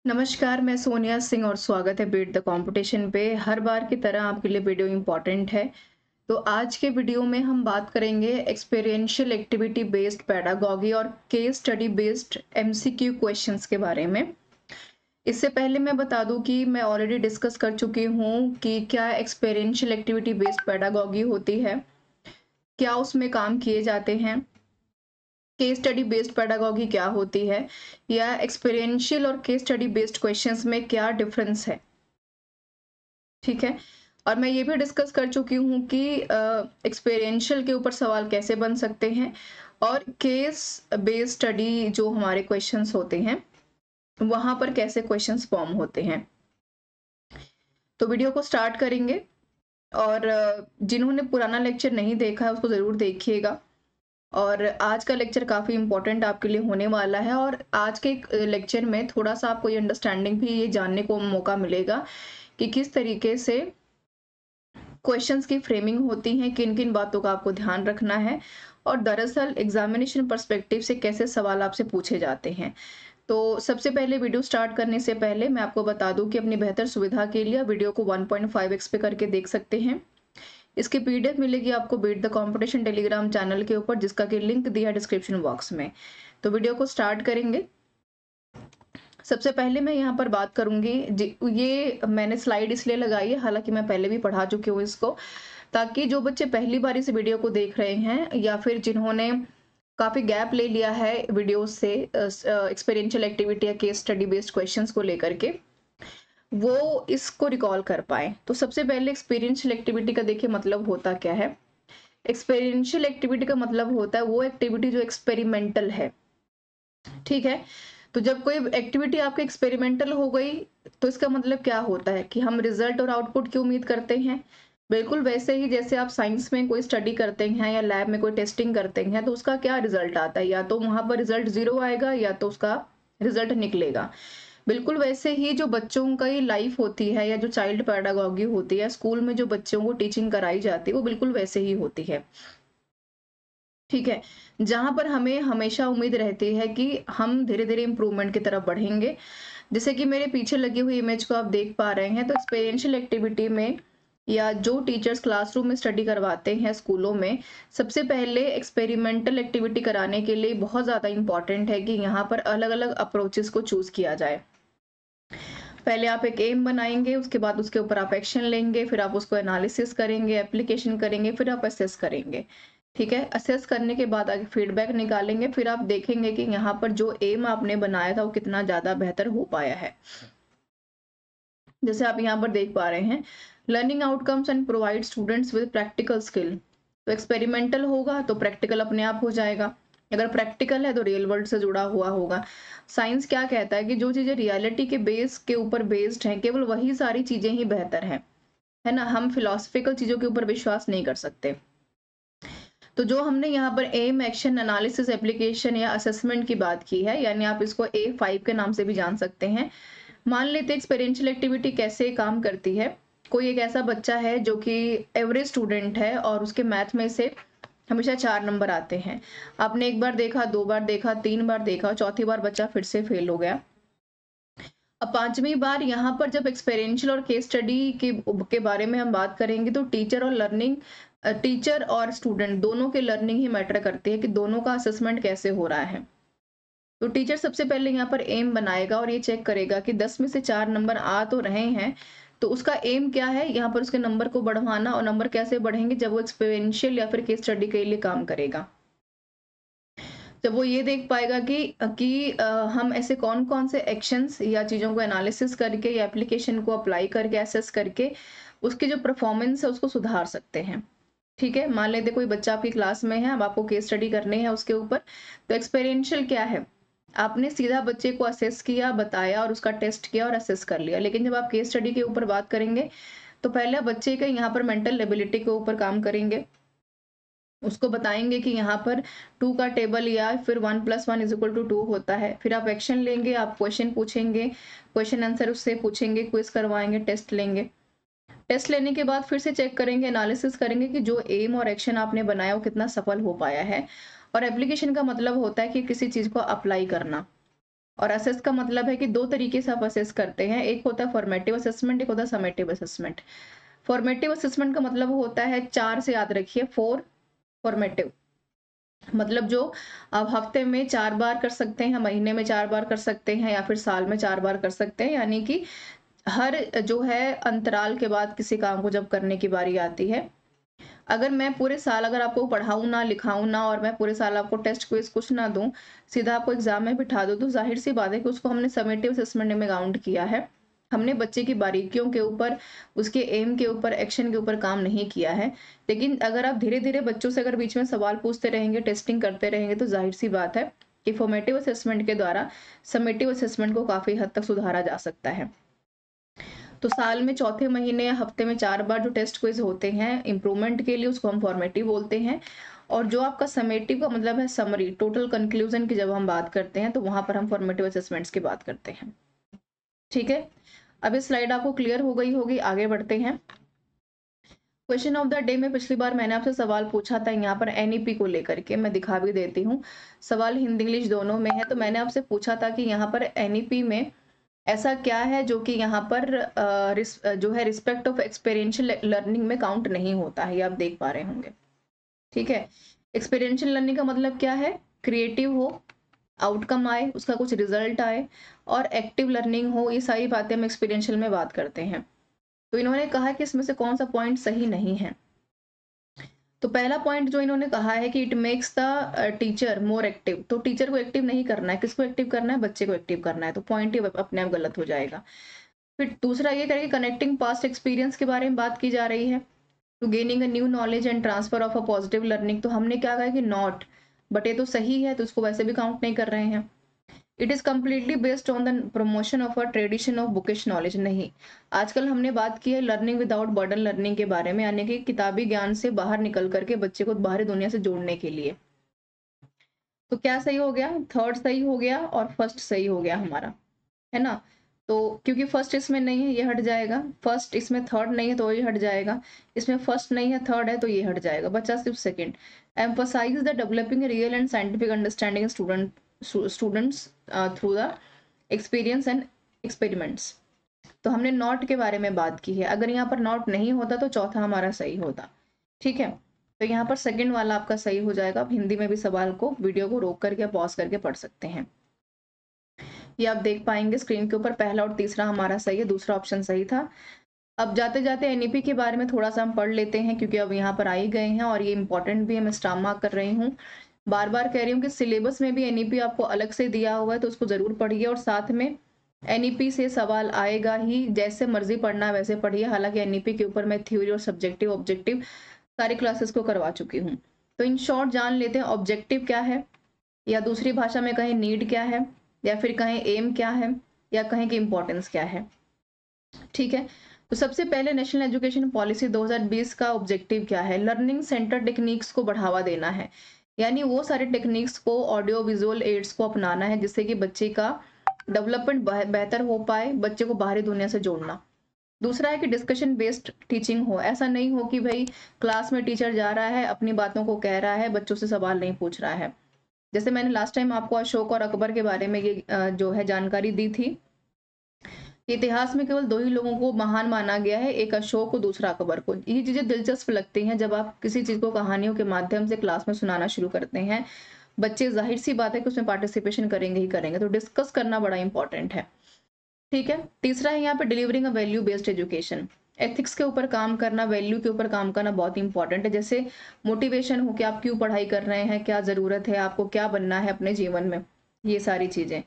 नमस्कार, मैं सोनिया सिंह और स्वागत है बीट द कंपटीशन पे। हर बार की तरह आपके लिए वीडियो इम्पोर्टेंट है। तो आज के वीडियो में हम बात करेंगे एक्सपीरियंशियल एक्टिविटी बेस्ड पेडागॉजी और case study based MCQ questions के बारे में। इससे पहले मैं बता दूं कि मैं ऑलरेडी डिस्कस कर चुकी हूं कि क्या एक्सपीरियंशियल एक्टिविटी बेस्ड पेडागॉजी होती है, क्या उसमें काम किए जाते हैं, केस स्टडी बेस्ड पेडागॉजी क्या होती है, या एक्सपीरियंशियल और केस स्टडी बेस्ड क्वेश्चंस में क्या डिफरेंस है। ठीक है। और मैं ये भी डिस्कस कर चुकी हूँ कि एक्सपीरियंशियल के ऊपर सवाल कैसे बन सकते हैं और केस बेस्ड स्टडी जो हमारे क्वेश्चंस होते हैं वहां पर कैसे क्वेश्चंस फॉर्म होते हैं। तो वीडियो को स्टार्ट करेंगे और जिन्होंने पुराना लेक्चर नहीं देखा है उसको ज़रूर देखिएगा। और आज का लेक्चर काफ़ी इम्पोर्टेंट आपके लिए होने वाला है और आज के लेक्चर में थोड़ा सा आपको ये अंडरस्टैंडिंग भी ये जानने को मौका मिलेगा कि किस तरीके से क्वेश्चंस की फ्रेमिंग होती है, किन किन बातों का आपको ध्यान रखना है और दरअसल एग्जामिनेशन पर्सपेक्टिव से कैसे सवाल आपसे पूछे जाते हैं। तो सबसे पहले वीडियो स्टार्ट करने से पहले मैं आपको बता दूं कि अपनी बेहतर सुविधा के लिए वीडियो को 1.5x पे करके देख सकते हैं। इसकी पीडीएफ मिलेगी आपको beat the competition Telegram channel के ऊपर, जिसका कि लिंक दिया है डिस्क्रिप्शन बॉक्स में। तो वीडियो को स्टार्ट करेंगे। सबसे पहले मैं यहाँ पर बात करूंगी ये मैंने स्लाइड इसलिए लगाई है, हालांकि मैं पहले भी पढ़ा चुकी हूँ इसको, ताकि जो बच्चे पहली बार इस वीडियो को देख रहे हैं या फिर जिन्होंने काफी गैप ले लिया है वीडियो से एक्सपीरियंशियल एक्टिविटी या केस स्टडी बेस्ड क्वेश्चंस को लेकर के, वो इसको रिकॉल कर पाए। तो सबसे पहले एक्सपीरियंशियल एक्टिविटी का देखिए मतलब होता क्या है। एक्सपीरियंशियल एक्टिविटी का मतलब होता है वो एक्टिविटी जो एक्सपेरिमेंटल है। ठीक है। तो जब कोई एक्टिविटी आपकी एक्सपेरिमेंटल हो गई तो इसका मतलब क्या होता है कि हम रिजल्ट और आउटपुट की उम्मीद करते हैं। बिल्कुल वैसे ही जैसे आप साइंस में कोई स्टडी करते हैं या लैब में कोई टेस्टिंग करते हैं तो उसका क्या रिजल्ट आता है, या तो वहां पर रिजल्ट 0 आएगा या तो उसका रिजल्ट निकलेगा। बिल्कुल वैसे ही जो बच्चों का ये लाइफ होती है या जो चाइल्ड पेडागॉजी होती है, स्कूल में जो बच्चों को टीचिंग कराई जाती है वो बिल्कुल वैसे ही होती है। ठीक है। जहां पर हमें हमेशा उम्मीद रहती है कि हम धीरे धीरे इंप्रूवमेंट की तरफ बढ़ेंगे। जैसे कि मेरे पीछे लगी हुई इमेज को आप देख पा रहे हैं, तो एक्सपीरियंशियल एक्टिविटी में या जो टीचर्स क्लासरूम में स्टडी करवाते हैं स्कूलों में, सबसे पहले एक्सपेरिमेंटल एक्टिविटी कराने के लिए बहुत ज़्यादा इंपॉर्टेंट है कि यहाँ पर अलग अलग अप्रोचेस को चूज किया जाए। पहले आप एक एम बनाएंगे, उसके बाद उसके ऊपर आप एक्शन लेंगे, फिर आप उसको एनालिसिस करेंगे, एप्लीकेशन करेंगे, फिर आप असेस करेंगे। ठीक है। असेस करने के बाद आगे फीडबैक निकालेंगे, फिर आप देखेंगे कि यहाँ पर जो एम आपने बनाया था वो कितना ज्यादा बेहतर हो पाया है। जैसे आप यहाँ पर देख पा रहे हैं, learning outcomes and provide students with practical skill. तो एक्सपेरिमेंटल होगा तो प्रैक्टिकल अपने आप हो जाएगा, अगर प्रैक्टिकल है तो रियल वर्ल्ड से जुड़ा हुआ होगा। साइंस क्या कहता है कि जो चीजें रियलिटी के बेस के ऊपर बेस्ड हैं केवल वही सारी चीजें ही बेहतर हैं, है ना। हम फिलोसफिकल चीजों के ऊपर विश्वास नहीं कर सकते। तो जो हमने यहाँ पर एम, एक्शन, एनालिसिस, एप्लीकेशन या असेसमेंट की बात की है, यानी आप इसको A5 के नाम से भी जान सकते हैं। मान लेते हैं एक्सपेरियंशियल एक्टिविटी कैसे काम करती है। कोई एक ऐसा बच्चा है जो कि एवरेज स्टूडेंट है और उसके मैथ में से हमेशा 4 नंबर आते हैं। आपने एक बार देखा, 2 बार देखा, 3 बार देखा, चौथी बार बच्चा फिर से फेल हो गया। अब 5वीं बार यहाँ पर जब एक्सपेरियंशियल और केस स्टडी के बारे में हम बात करेंगे तो टीचर और स्टूडेंट दोनों के लर्निंग ही मैटर करती है कि दोनों का असेसमेंट कैसे हो रहा है। तो टीचर सबसे पहले यहाँ पर एम बनाएगा और ये चेक करेगा कि 10 में से 4 नंबर आ तो रहे हैं, तो उसका एम क्या है, यहाँ पर उसके नंबर को बढ़वाना। और नंबर कैसे बढ़ेंगे, जब वो एक्सपेरियंशियल या फिर केस स्टडी के लिए काम करेगा। जब वो ये देख पाएगा कि हम ऐसे कौन कौन से एक्शंस या चीज़ों को एनालिसिस करके या एप्लीकेशन को अप्लाई करके एसेस करके उसकी जो परफॉर्मेंस है उसको सुधार सकते हैं। ठीक है। मान लेते कोई बच्चा आपकी क्लास में है, अब आपको केस स्टडी करनी है उसके ऊपर। तो एक्सपेरियंशियल क्या है, आपने सीधा बच्चे को असेस किया, बताया और उसका टेस्ट किया और असेस कर लिया। लेकिन जब आप केस स्टडी के ऊपर बात करेंगे तो पहले बच्चे के यहाँ पर मेंटल एबिलिटी के ऊपर काम करेंगे। उसको बताएंगे कि यहाँ पर 2 का टेबल या फिर 1 + 1 = 2 होता है। फिर आप एक्शन लेंगे, आप क्वेश्चन पूछेंगे, क्वेश्चन आंसर उससे पूछेंगे, क्विज करवाएंगे, टेस्ट लेंगे। टेस्ट लेने के बाद फिर से चेक करेंगे, एनालिसिस करेंगे कि जो एम और एक्शन आपने बनाया वो कितना सफल हो पाया है। और एप्लीकेशन का मतलब होता है कि किसी चीज को अप्लाई करना। और असेस का मतलब है कि दो तरीके से आप असेस करते हैं, एक होता है फॉर्मेटिव असेसमेंट, एक होता है समेटिव असेसमेंट। फॉर्मेटिव असेसमेंट का मतलब होता है 4 से याद रखिए, 4 फॉर्मेटिव, मतलब जो आप हफ्ते में 4 बार कर सकते हैं, महीने में 4 बार कर सकते हैं या फिर साल में 4 बार कर सकते हैं, यानी कि हर जो है अंतराल के बाद किसी काम को जब करने की बारी आती है। अगर मैं पूरे साल अगर आपको पढ़ाऊँ ना, लिखाऊँ ना और मैं पूरे साल आपको टेस्ट क्विज़ कुछ ना दूँ, सीधा आपको एग्ज़ाम में बिठा दूँ, तो ज़ाहिर-सी बात है कि उसको हमने समेटिव असेसमेंट में काउंट किया है। हमने बच्चे की बारीकियों के ऊपर, उसके एम के ऊपर, एक्शन के ऊपर काम नहीं किया है। लेकिन अगर आप धीरे-धीरे बच्चों से अगर बीच में सवाल पूछते रहेंगे, टेस्टिंग करते रहेंगे, तो ज़ाहिर-सी बात है कि फॉर्मेटिव असेसमेंट के द्वारा समेटिव असेसमेंट को काफ़ी हद तक सुधारा जा सकता है। तो साल में चौथे महीने या हफ्ते में 4 बार जो टेस्ट क्विज़ होते हैं इम्प्रूवमेंट के लिए, उसको हम फॉर्मेटिव बोलते हैं। और जो आपका समेटिव का मतलब है समरी, टोटल कंक्लूजन की जब हम बात करते हैं, तो वहाँ पर हम फॉर्मेटिव असेसमेंट्स की बात करते हैं। ठीक है? अब ये स्लाइड आपको क्लियर हो गई होगी, आगे बढ़ते हैं। क्वेश्चन ऑफ द डे में पिछली बार मैंने आपसे सवाल पूछा था यहाँ पर एनईपी को लेकर के, मैं दिखा भी देती हूँ। सवाल हिंदी इंग्लिश दोनों में है, तो मैंने आपसे पूछा था कि यहाँ पर एनईपी में ऐसा क्या है जो कि यहाँ पर जो है रिस्पेक्ट ऑफ एक्सपीरियंशियल लर्निंग में काउंट नहीं होता है, ये आप देख पा रहे होंगे। ठीक है? एक्सपीरियंशियल लर्निंग का मतलब क्या है? क्रिएटिव हो, आउटकम आए, उसका कुछ रिजल्ट आए, और एक्टिव लर्निंग हो, ये सारी बातें हम एक्सपीरियंशियल में बात करते हैं। तो इन्होंने कहा कि इसमें से कौन सा पॉइंट सही नहीं है। तो पहला पॉइंट जो इन्होंने कहा है कि it makes the teacher more active, तो टीचर को एक्टिव नहीं करना है, किसको एक्टिव करना है? बच्चे को एक्टिव करना है, तो पॉइंट ही अपने आप गलत हो जाएगा। फिर दूसरा ये करेंगे, कनेक्टिंग पास्ट एक्सपीरियंस के बारे में बात की जा रही है, to gaining a new knowledge and transfer of a positive learning, तो हमने क्या कहा कि नॉट, बट ये तो सही है, तो उसको वैसे भी काउंट नहीं कर रहे हैं। It is completely based on the promotion of a tradition of bookish knowledge, नहीं। आजकल हमने बात की है लर्निंग विदाउट बर्डन लर्निंग के बारे में, यानी कि किताबी ज्ञान से बाहर निकल करके बच्चे को बाहरी दुनिया से जोड़ने के लिए। तो क्या सही हो गया? थर्ड सही हो गया और फर्स्ट सही हो गया हमारा, है ना? तो क्योंकि फर्स्ट इसमें नहीं है, ये हट जाएगा। फर्स्ट इसमें थर्ड नहीं है, तो ये हट जाएगा। इसमें फर्स्ट नहीं है, थर्ड है, तो ये हट जाएगा, बचा सिर्फ second. Emphasize the developing real and scientific understanding students through the experience and experiments. तो हमने नॉट के बारे में बात की है, अगर यहाँ पर नॉट नहीं होता तो चौथा हमारा सही होता। ठीक है? तो यहाँ पर सेकंड वाला आपका सही हो जाएगा। आप हिंदी में भी सवाल को, वीडियो को रोक करके पॉज करके पढ़ सकते हैं। ये आप देख पाएंगे स्क्रीन के ऊपर, पहला और तीसरा हमारा सही है, दूसरा ऑप्शन सही था। अब जाते जाते एनईपी के बारे में थोड़ा सा हम पढ़ लेते हैं, क्योंकि अब यहाँ पर आ ही गए हैं और ये इंपॉर्टेंट भी है, मैं स्टार मार्क कर रही हूँ। बार बार कह रही हूँ कि सिलेबस में भी एनईपी आपको अलग से दिया हुआ है, तो उसको जरूर पढ़िए, और साथ में एनईपी से सवाल आएगा ही, जैसे मर्जी पढ़ना है वैसे पढ़िए। हालांकि एनईपी के ऊपर मैं थ्योरी और सब्जेक्टिव ऑब्जेक्टिव सारी क्लासेस को करवा चुकी हूँ। तो इन शॉर्ट जान लेते हैं ऑब्जेक्टिव क्या है, या दूसरी भाषा में कहें नीड क्या है, या फिर कहें एम क्या है, या कहें कि इम्पोर्टेंस क्या है। ठीक है? तो सबसे पहले नेशनल एजुकेशन पॉलिसी 2020 का ऑब्जेक्टिव क्या है? लर्निंग सेंटर टेक्निक्स को बढ़ावा देना है, यानी वो सारे टेक्निक्स को, ऑडियो विजुअल एड्स को अपनाना है, जिससे कि बच्चे का डेवलपमेंट बेहतर हो पाए, बच्चे को बाहरी दुनिया से जोड़ना। दूसरा है कि डिस्कशन बेस्ड टीचिंग हो, ऐसा नहीं हो कि भाई क्लास में टीचर जा रहा है, अपनी बातों को कह रहा है, बच्चों से सवाल नहीं पूछ रहा है। जैसे मैंने लास्ट टाइम आपको अशोक और अकबर के बारे में ये जो है जानकारी दी थी, इतिहास में केवल दो ही लोगों को महान माना गया है, एक अशोक को, दूसरा अकबर को। ये चीजें दिलचस्प लगती हैं जब आप किसी चीज को कहानियों के माध्यम से क्लास में सुनाना शुरू करते हैं। बच्चे जाहिर सी बात है कि उसमें पार्टिसिपेशन करेंगे ही करेंगे, तो डिस्कस करना बड़ा इंपॉर्टेंट है। ठीक है? तीसरा है यहाँ पे delivering a value based education, ethics के ऊपर काम करना, वैल्यू के ऊपर काम करना बहुत इंपॉर्टेंट है। जैसे मोटिवेशन हो कि आप क्यों पढ़ाई कर रहे हैं, क्या जरूरत है, आपको क्या बनना है अपने जीवन में, ये सारी चीजें।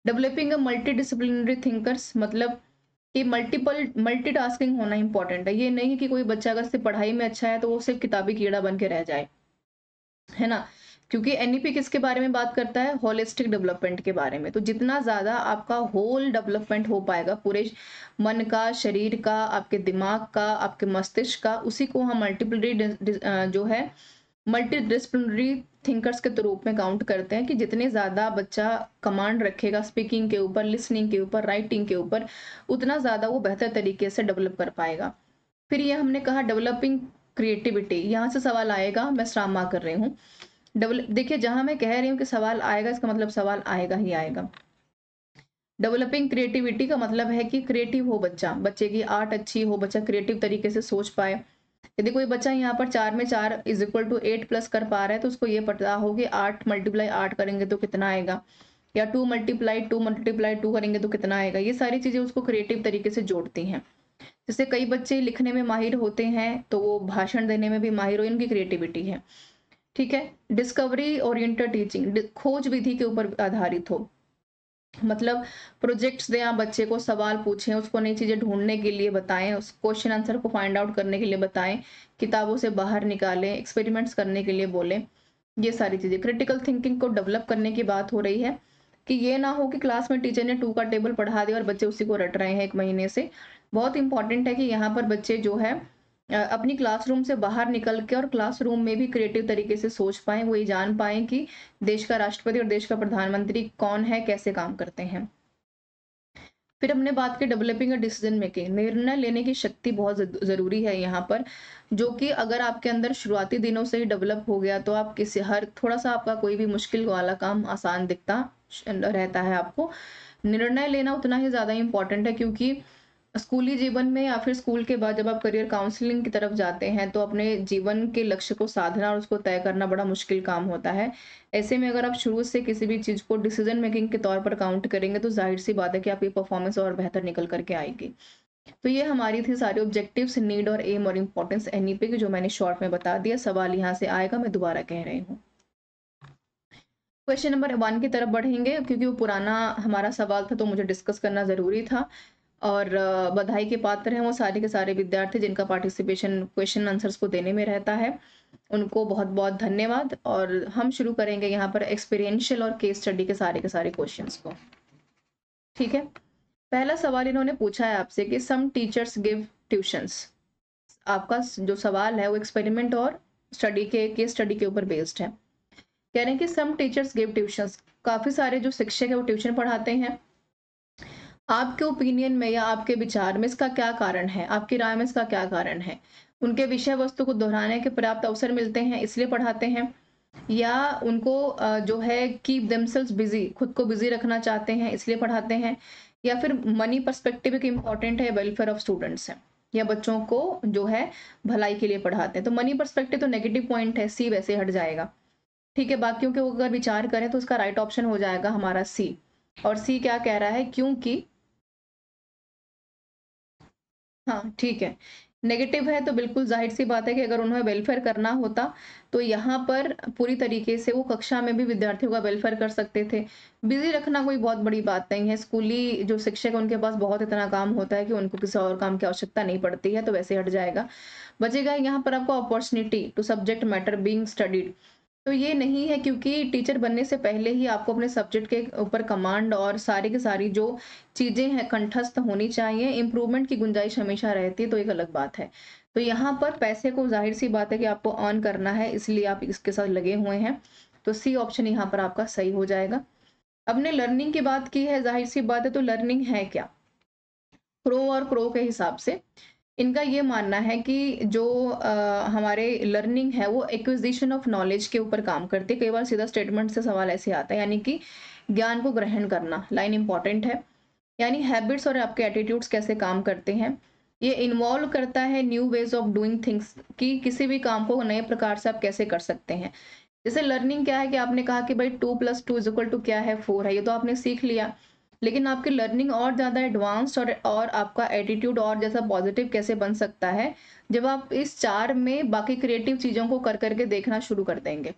Developing a multi disciplinary thinkers, मतलब कि मल्टीटास्किंग होना इंपॉर्टेंट है। ये नहीं कि कोई बच्चा अगर सिर्फ पढ़ाई में अच्छा है तो वो सिर्फ किताबी कीड़ा बन के रह जाए, है ना? क्योंकि एनईपी किसके बारे में बात करता है? होलिस्टिक डेवलपमेंट के बारे में। तो जितना ज्यादा आपका होल डेवलपमेंट हो पाएगा, पूरे मन का, शरीर का, आपके दिमाग का, आपके मस्तिष्क का, उसी को हम जो है मल्टी डिसिप्लिनरी थिंकर्स के रूप में काउंट करते हैं, कि जितने ज्यादा बच्चा कमांड रखेगा स्पीकिंग के ऊपर, लिसनिंग के ऊपर, राइटिंग के ऊपर, उतना ज्यादा वो बेहतर तरीके से डेवलप कर पाएगा। फिर ये हमने कहा डेवलपिंग क्रिएटिविटी, यहाँ से सवाल आएगा, मैं स्टार मार्क कर रही हूँ। डेवलप, देखिए जहां मैं कह रही हूँ कि सवाल आएगा, इसका मतलब सवाल आएगा ही आएगा। डेवलपिंग क्रिएटिविटी का मतलब है कि क्रिएटिव हो बच्चा, बच्चे की आर्ट अच्छी हो, बच्चा क्रिएटिव तरीके से सोच पाए। यदि कोई बच्चा यहाँ पर 4 में 4 इज इक्वल टू 8 प्लस कर पा रहा है, तो उसको ये पता हो कि 8 मल्टीप्लाई 8 करेंगे तो कितना आएगा, या 2 करेंगे तो कितना आएगा। ये सारी चीजें उसको क्रिएटिव तरीके से जोड़ती हैं। जैसे कई बच्चे लिखने में माहिर होते हैं, तो वो भाषण देने में भी माहिर हो, इनकी क्रिएटिविटी है। ठीक है। डिस्कवरी ओरिएंटेड टीचिंग, खोज विधि के ऊपर आधारित हो, मतलब प्रोजेक्ट्स दें, आप बच्चे को सवाल पूछें, उसको नई चीजें ढूंढने के लिए बताएं, उस क्वेश्चन आंसर को फाइंड आउट करने के लिए बताएं, किताबों से बाहर निकालें, एक्सपेरिमेंट्स करने के लिए बोलें। ये सारी चीजें क्रिटिकल थिंकिंग को डेवलप करने की बात हो रही है, कि ये ना हो कि क्लास में टीचर ने 2 का टेबल पढ़ा दिया और बच्चे उसी को रट रहे हैं 1 महीने से। बहुत इंपॉर्टेंट है कि यहाँ पर बच्चे जो है अपनी क्लासरूम से बाहर निकल के और क्लासरूम में भी क्रिएटिव तरीके से सोच पाएं, वो ये जान पाएं कि देश का राष्ट्रपति और देश का प्रधानमंत्री कौन है, कैसे काम करते हैं। फिर हमने बात की डेवलपिंग डिसीजन मेकिंग, निर्णय लेने की शक्ति बहुत जरूरी है यहाँ पर, जो कि अगर आपके अंदर शुरुआती दिनों से ही डेवलप हो गया, तो आप किसी हर थोड़ा सा आपका कोई भी मुश्किल वाला काम आसान दिखता रहता है आपको। निर्णय लेना उतना ही ज्यादा इंपॉर्टेंट है, क्योंकि स्कूली जीवन में या फिर स्कूल के बाद जब आप करियर काउंसलिंग की तरफ जाते हैं, तो अपने जीवन के लक्ष्य को साधना और उसको तय करना बड़ा मुश्किल काम होता है। ऐसे में अगर आप शुरू से किसी भी चीज को डिसीजन मेकिंग के तौर पर काउंट करेंगे, तो जाहिर सी बात है कि आपकी परफॉर्मेंस और बेहतर निकल करके आएगी। तो ये हमारी थी सारी ऑब्जेक्टिव्स, नीड और एम और इम्पोर्टेंस एनईपी की, जो मैंने शॉर्ट में बता दिया। सवाल यहाँ से आएगा, मैं दोबारा कह रही हूँ। क्वेश्चन नंबर 1 की तरफ बढ़ेंगे, क्योंकि वो पुराना हमारा सवाल था तो मुझे डिस्कस करना जरूरी था। और बधाई के पात्र हैं वो सारे के सारे विद्यार्थी जिनका पार्टिसिपेशन क्वेश्चन आंसर्स को देने में रहता है, उनको बहुत बहुत धन्यवाद। और हम शुरू करेंगे यहाँ पर एक्सपीरियंशियल और केस स्टडी के सारे क्वेश्चंस को। ठीक है। पहला सवाल इन्होंने पूछा है आपसे कि सम टीचर्स गिव ट्यूशंस। आपका जो सवाल है वो एक्सपेरिमेंट और स्टडी के केस स्टडी के ऊपर बेस्ड है। कह रहे हैं कि सम टीचर्स गिव ट्यूशंस, काफी सारे जो शिक्षक है वो ट्यूशन पढ़ाते हैं। आपके ओपिनियन में या आपके विचार में इसका क्या कारण है, आपकी राय में इसका क्या कारण है? उनके विषय वस्तु को दोहराने के पर्याप्त अवसर मिलते हैं इसलिए पढ़ाते हैं, या उनको जो है कीप देमसेल्व्स बिजी, खुद को बिजी रखना चाहते हैं इसलिए पढ़ाते हैं, या फिर मनी पर्सपेक्टिव एक इम्पॉर्टेंट है, वेलफेयर ऑफ स्टूडेंट्स है, या बच्चों को जो है भलाई के लिए पढ़ाते हैं। तो मनी पर्सपेक्टिव तो नेगेटिव पॉइंट है, सी वैसे हट जाएगा। ठीक है। बाकियों के अगर विचार करें तो उसका राइट ऑप्शन हो जाएगा हमारा सी। और सी क्या कह रहा है? क्योंकि, हाँ ठीक है, नेगेटिव है तो बिल्कुल जाहिर सी बात है कि अगर उन्हें वेलफेयर करना होता तो यहाँ पर पूरी तरीके से वो कक्षा में भी विद्यार्थियों का वेलफेयर कर सकते थे। बिजी रखना कोई बहुत बड़ी बात नहीं है, स्कूली जो शिक्षक है उनके पास बहुत इतना काम होता है कि उनको किसी और काम की आवश्यकता नहीं पड़ती है, तो वैसे हट जाएगा। बचेगा यहाँ पर आपको opportunity to subject matter being studied. तो ये नहीं है, क्योंकि टीचर बनने से पहले ही आपको अपने सब्जेक्ट के ऊपर कमांड और सारी की सारी जो चीजें हैं कंठस्थ होनी चाहिए। इम्प्रूवमेंट की गुंजाइश हमेशा रहती है, तो एक अलग बात है। तो यहाँ पर पैसे को जाहिर सी बात है कि आपको अर्न करना है, इसलिए आप इसके साथ लगे हुए हैं। तो सी ऑप्शन यहाँ पर आपका सही हो जाएगा। अब ने लर्निंग की बात की है, जाहिर सी बात है, तो लर्निंग है क्या? क्रो और क्रो के हिसाब से इनका ये मानना है कि जो हमारे लर्निंग है वो एक्विजिशन ऑफ नॉलेज के ऊपर काम करती है। कई बार सीधा स्टेटमेंट से सवाल ऐसे आता है, यानी कि ज्ञान को ग्रहण करना, लाइन इंपॉर्टेंट है। यानी हैबिट्स और आपके एटीट्यूड्स कैसे काम करते हैं, ये इन्वॉल्व करता है new ways of doing things, कि किसी भी काम को नए प्रकार से आप कैसे कर सकते हैं। जैसे लर्निंग क्या है कि आपने कहा कि भाई 2+2 क्या है, 4 है, ये तो आपने सीख लिया। लेकिन आपकी लर्निंग और ज़्यादा एडवांस्ड और आपका एटीट्यूड और जैसा पॉजिटिव कैसे बन सकता है, जब आप इस 4 में बाकी क्रिएटिव चीज़ों को कर करके देखना शुरू कर देंगे।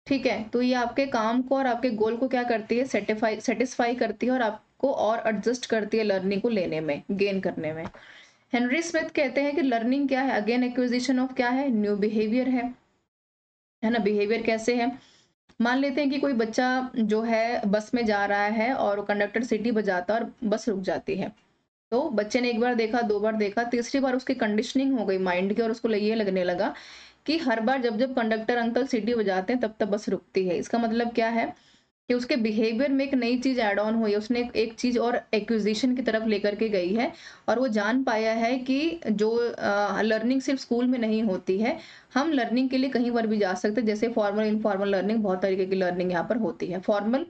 ठीक है। तो ये आपके काम को और आपके गोल को क्या करती है, सेटिस्फाई करती है, और आपको और एडजस्ट करती है लर्निंग को लेने में, गेन करने में। हेनरी स्मिथ कहते हैं कि लर्निंग क्या है? अगेन एक्विजिशन ऑफ क्या है? न्यू बिहेवियर है ना। बिहेवियर कैसे है? मान लेते हैं कि कोई बच्चा जो है बस में जा रहा है और कंडक्टर सीटी बजाता है और बस रुक जाती है। तो बच्चे ने 1 बार देखा, 2 बार देखा, तीसरी बार उसकी कंडीशनिंग हो गई माइंड की, और उसको ये लगने लगा कि हर बार जब जब कंडक्टर अंकल सीटी बजाते हैं तब तब बस रुकती है। इसका मतलब क्या है कि उसके बिहेवियर में एक नई चीज ऐड ऑन हुई है, उसने एक चीज और एक्विजिशन की तरफ लेकर के गई है, और वो जान पाया है कि जो लर्निंग सिर्फ स्कूल में नहीं होती है, हम लर्निंग के लिए कहीं पर भी जा सकते हैं। जैसे फॉर्मल इनफॉर्मल लर्निंग, बहुत तरीके की लर्निंग यहाँ पर होती है। फॉर्मल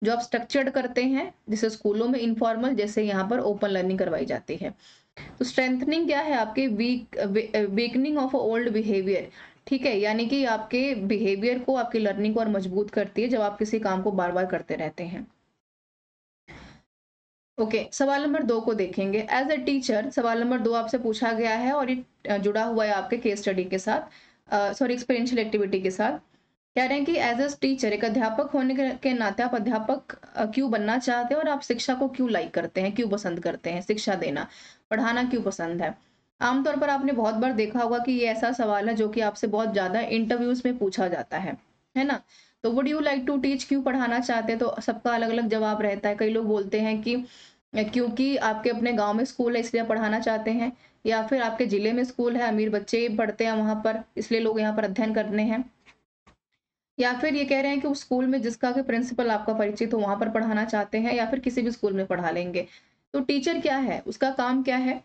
जो आप स्ट्रक्चर्ड करते हैं, जैसे स्कूलों में इनफॉर्मल, जैसे यहाँ पर ओपन लर्निंग करवाई जाती है। तो स्ट्रेंथनिंग क्या है? आपके वीकनिंग ऑफ ओल्ड बिहेवियर, ठीक है, यानी कि आपके बिहेवियर को, आपकी लर्निंग को और मजबूत करती है जब आप किसी काम को बार बार करते रहते हैं। ओके, सवाल नंबर 2 को देखेंगे। एज अ टीचर, सवाल नंबर 2 आपसे पूछा गया है और ये जुड़ा हुआ है आपके केस स्टडी के साथ, सॉरी एक्सपीरियंशियल एक्टिविटी के साथ। कह रहे हैं कि एज अ टीचर, एक अध्यापक होने के नाते आप अध्यापक क्यों बनना चाहते हैं और आप शिक्षा को क्यों लाइक करते हैं, क्यों पसंद करते हैं, शिक्षा देना, पढ़ाना क्यों पसंद है। आमतौर पर आपने बहुत बार देखा होगा कि ये ऐसा सवाल है जो कि आपसे बहुत ज्यादा इंटरव्यूज में पूछा जाता है ना। तो would you like to teach, क्यों पढ़ाना चाहते हैं, तो सबका अलग अलग जवाब रहता है। कई लोग बोलते हैं कि क्योंकि आपके अपने गांव में स्कूल है इसलिए पढ़ाना चाहते हैं, या फिर आपके जिले में स्कूल है, अमीर बच्चे पढ़ते हैं वहां पर इसलिए लोग यहाँ पर अध्ययन करने हैं, या फिर ये कह रहे हैं कि उस स्कूल में जिसका के प्रिंसिपल आपका परिचित हो वहां पर पढ़ाना चाहते हैं, या फिर किसी भी स्कूल में पढ़ा लेंगे। तो टीचर क्या है, उसका काम क्या है?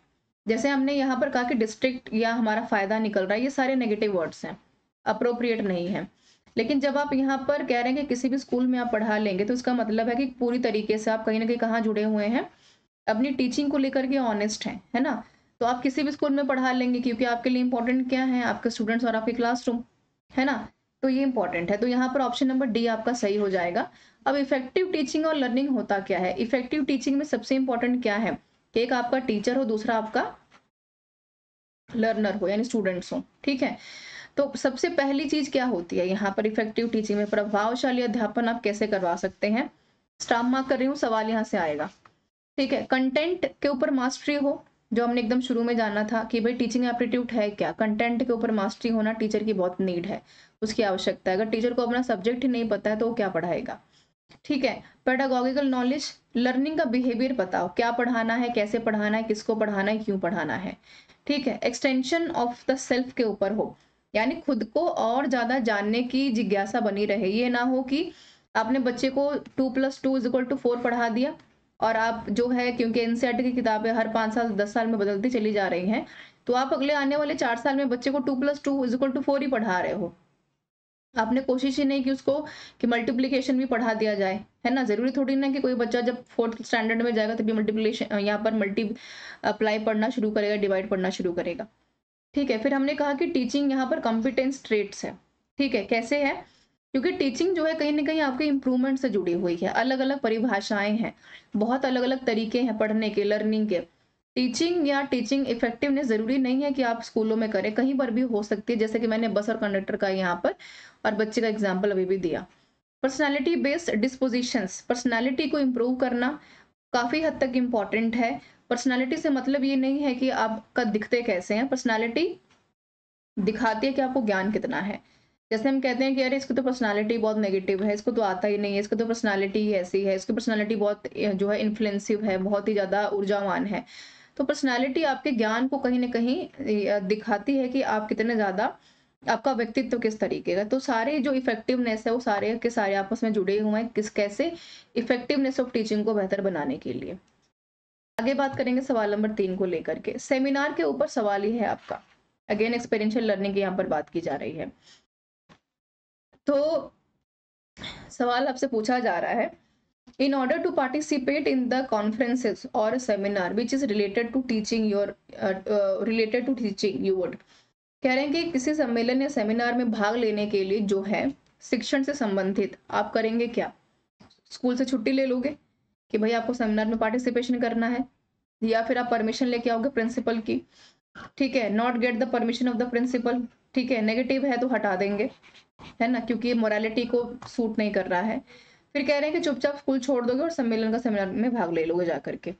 जैसे हमने यहाँ पर कहा कि डिस्ट्रिक्ट या हमारा फायदा निकल रहा है, ये सारे नेगेटिव वर्ड्स हैं, अप्रोप्रिएट नहीं है। लेकिन जब आप यहाँ पर कह रहे हैं कि किसी भी स्कूल में आप पढ़ा लेंगे, तो इसका मतलब है कि पूरी तरीके से आप कहीं ना कहीं कहाँ जुड़े हुए हैं, अपनी टीचिंग को लेकर के ऑनेस्ट हैं, है ना। तो आप किसी भी स्कूल में पढ़ा लेंगे, क्योंकि आपके लिए इंपॉर्टेंट क्या है? आपके स्टूडेंट्स और आपके क्लासरूम, है ना। तो ये इंपॉर्टेंट है। तो यहाँ पर ऑप्शन नंबर डी आपका सही हो जाएगा। अब इफेक्टिव टीचिंग और लर्निंग होता क्या है? इफेक्टिव टीचिंग में सबसे इंपॉर्टेंट क्या है कि एक आपका टीचर हो, दूसरा आपका लर्नर हो, यानी स्टूडेंट्स हो, ठीक है। तो सबसे पहली चीज क्या होती है यहाँ पर इफेक्टिव टीचिंग में? प्रभावशाली अध्यापन आप कैसे करवा सकते हैं? स्टार मार्क कर रही हूँ, सवाल यहाँ से आएगा, ठीक है। कंटेंट के ऊपर मास्टरी हो, जो हमने एकदम शुरू में जाना था कि भाई टीचिंग एप्टीट्यूड है क्या, कंटेंट के ऊपर मास्टरी होना टीचर की बहुत नीड है, उसकी आवश्यकता है। अगर टीचर को अपना सब्जेक्ट ही नहीं पता है तो वो क्या पढ़ाएगा, ठीक है। पेडागोगिकल नॉलेज, लर्निंग का बिहेवियर बताओ, क्या पढ़ाना है, कैसे पढ़ाना है, किसको पढ़ाना है, क्यों पढ़ाना है, ठीक है। एक्सटेंशन ऑफ द सेल्फ के ऊपर हो, यानी खुद को और ज्यादा जानने की जिज्ञासा बनी रहे। ये ना हो कि आपने बच्चे को 2+2=4 पढ़ा दिया और आप जो है, क्योंकि एनसीईआरटी की किताबें हर 5 साल 10 साल में बदलती चली जा रही हैं, तो आप अगले आने वाले 4 साल में बच्चे को 2+2=4 ही पढ़ा रहे हो। आपने कोशिश ही नहीं की उसको कि मल्टीप्लिकेशन भी पढ़ा दिया जाए, है ना। जरूरी थोड़ी ना कि कोई बच्चा जब 4th स्टैंडर्ड में जाएगा तभी मल्टीप्लिकेशन, यहाँ पर अप्लाई पढ़ना शुरू करेगा, डिवाइड पढ़ना शुरू करेगा, ठीक है। फिर हमने कहा कि टीचिंग यहाँ पर कॉम्पिटेंस ट्रेट्स है, ठीक है। कैसे है? क्योंकि टीचिंग जो है कहीं ना कहीं आपके इंप्रूवमेंट से जुड़ी हुई है, अलग अलग परिभाषाएं हैं, बहुत अलग अलग तरीके हैं पढ़ने के, लर्निंग के। टीचिंग या टीचिंग इफेक्टिवनेस जरूरी नहीं है कि आप स्कूलों में करें, कहीं पर भी हो सकती है, जैसे कि मैंने बस और कंडक्टर का यहाँ पर और बच्चे का एग्जाम्पल अभी भी दिया। पर्सनैलिटी बेस्ड डिस्पोजिशंस, पर्सनैलिटी को इम्प्रूव करना काफी हद तक इम्पॉर्टेंट है। पर्सनैलिटी से मतलब ये नहीं है कि आपका दिखते कैसे हैं, पर्सनैलिटी दिखाती है कि आपको ज्ञान कितना है। जैसे हम कहते हैं कि अरे इसकी तो पर्सनालिटी बहुत नेगेटिव है, इसको तो आता ही नहीं है, इसकी तो पर्सनालिटी ही ऐसी है, इसकी पर्सनालिटी बहुत जो है इन्फ्लुएंसिव है, बहुत ही ज्यादा ऊर्जावान है। तो पर्सनालिटी आपके ज्ञान को कहीं ना कहीं दिखाती है कि आप कितने ज्यादा, आपका व्यक्तित्व किस तरीके का। तो सारे जो इफेक्टिवनेस है वो सारे के सारे आपस में जुड़े हुए हैं, किस कैसे इफेक्टिवनेस ऑफ टीचिंग को बेहतर बनाने के लिए। आगे बात करेंगे सवाल नंबर 3 को लेकर के। सेमिनार के ऊपर सवाल ही है आपका, अगेन एक्सपेरियंशियल लर्निंग की यहाँ पर बात की जा रही है। तो सवाल आपसे पूछा जा रहा है, in order to participate in the conferences और seminar which is related to teaching you would, कह रहे हैं कि किसी सम्मेलन या सेमिनार में भाग लेने के लिए जो है शिक्षण से संबंधित आप करेंगे क्या? स्कूल से छुट्टी ले लोगे कि भाई आपको सेमिनार में पार्टिसिपेशन करना है, या फिर आप परमिशन लेके आओगे प्रिंसिपल की, ठीक है। Not get the permission of the principal, ठीक है, नेगेटिव है तो हटा देंगे, है ना, क्योंकि मोरालिटी को सूट नहीं कर रहा है। फिर कह रहे हैं कि चुपचाप स्कूल छोड़ दोगे और सम्मेलन का सेमिनार में भाग ले लोगे जाकर के,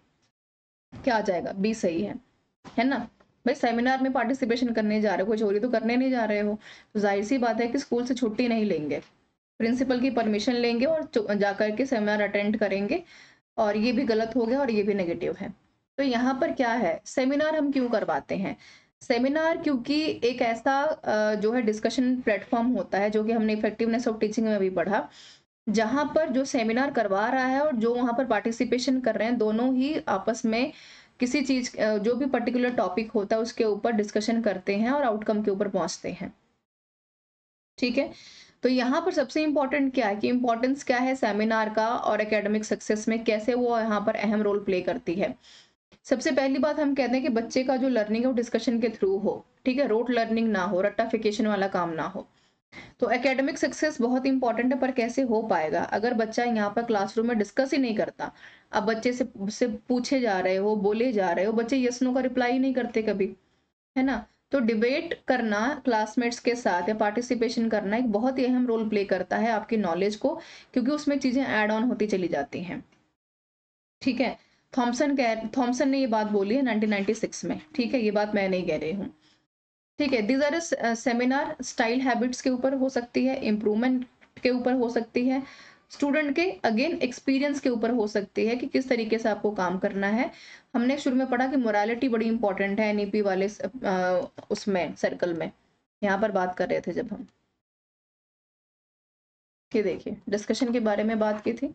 क्या आ जाएगा? बी सही है ना। भाई सेमिनार में पार्टिसिपेशन करने जा रहे हो, कोई चोरी तो करने नहीं जा रहे हो, तो जाहिर सी बात है कि स्कूल से छुट्टी नहीं लेंगे, प्रिंसिपल की परमिशन लेंगे और जाकर के सेमिनार अटेंड करेंगे। और ये भी गलत हो गया और ये भी नेगेटिव है। तो यहाँ पर क्या है, सेमिनार हम क्यों करवाते हैं? सेमिनार क्योंकि एक ऐसा जो है डिस्कशन प्लेटफॉर्म होता है, जो कि हमने इफेक्टिवनेस ऑफ टीचिंग में भी पढ़ा, जहां पर जो सेमिनार करवा रहा है और जो वहां पर पार्टिसिपेशन कर रहे हैं, दोनों ही आपस में किसी चीज जो भी पर्टिकुलर टॉपिक होता है उसके ऊपर डिस्कशन करते हैं और आउटकम के ऊपर पहुंचते हैं, ठीक है। तो यहाँ पर सबसे इम्पोर्टेंट क्या है कि इम्पोर्टेंस क्या है सेमिनार का और एकेडमिक सक्सेस में कैसे वो यहाँ पर अहम रोल प्ले करती है। सबसे पहली बात हम कहते हैं कि बच्चे का जो लर्निंग है वो डिस्कशन के थ्रू हो, ठीक है, रोट लर्निंग ना हो, रट्टाफिकेशन वाला काम ना हो। तो एकेडमिक सक्सेस बहुत इंपॉर्टेंट है, पर कैसे हो पाएगा अगर बच्चा यहाँ पर क्लासरूम में डिस्कस ही नहीं करता। अब बच्चे से पूछे जा रहे हो, बोले जा रहे हो, बच्चे यस नो का रिप्लाई ही नहीं करते कभी, है ना। तो डिबेट करना क्लासमेट्स के साथ या पार्टिसिपेशन करना एक बहुत ही अहम रोल प्ले करता है आपकी नॉलेज को, क्योंकि उसमें चीजें ऐड ऑन होती चली जाती हैं, ठीक है। थॉमसन ने ये बात बोली है 1996 में, ठीक है, ये बात मैं नहीं कह रही हूँ, ठीक है। These are seminar style habits के ऊपर हो सकती है, इम्प्रूवमेंट के ऊपर हो सकती है, स्टूडेंट के अगेन एक्सपीरियंस के ऊपर हो सकती है कि किस तरीके से आपको काम करना है। हमने शुरू में पढ़ा कि मोरालिटी बड़ी इंपॉर्टेंट है एनईपी वाले उसमें सर्कल में, यहाँ पर बात कर रहे थे जब हम, कि देखिए डिस्कशन के बारे में बात की थी,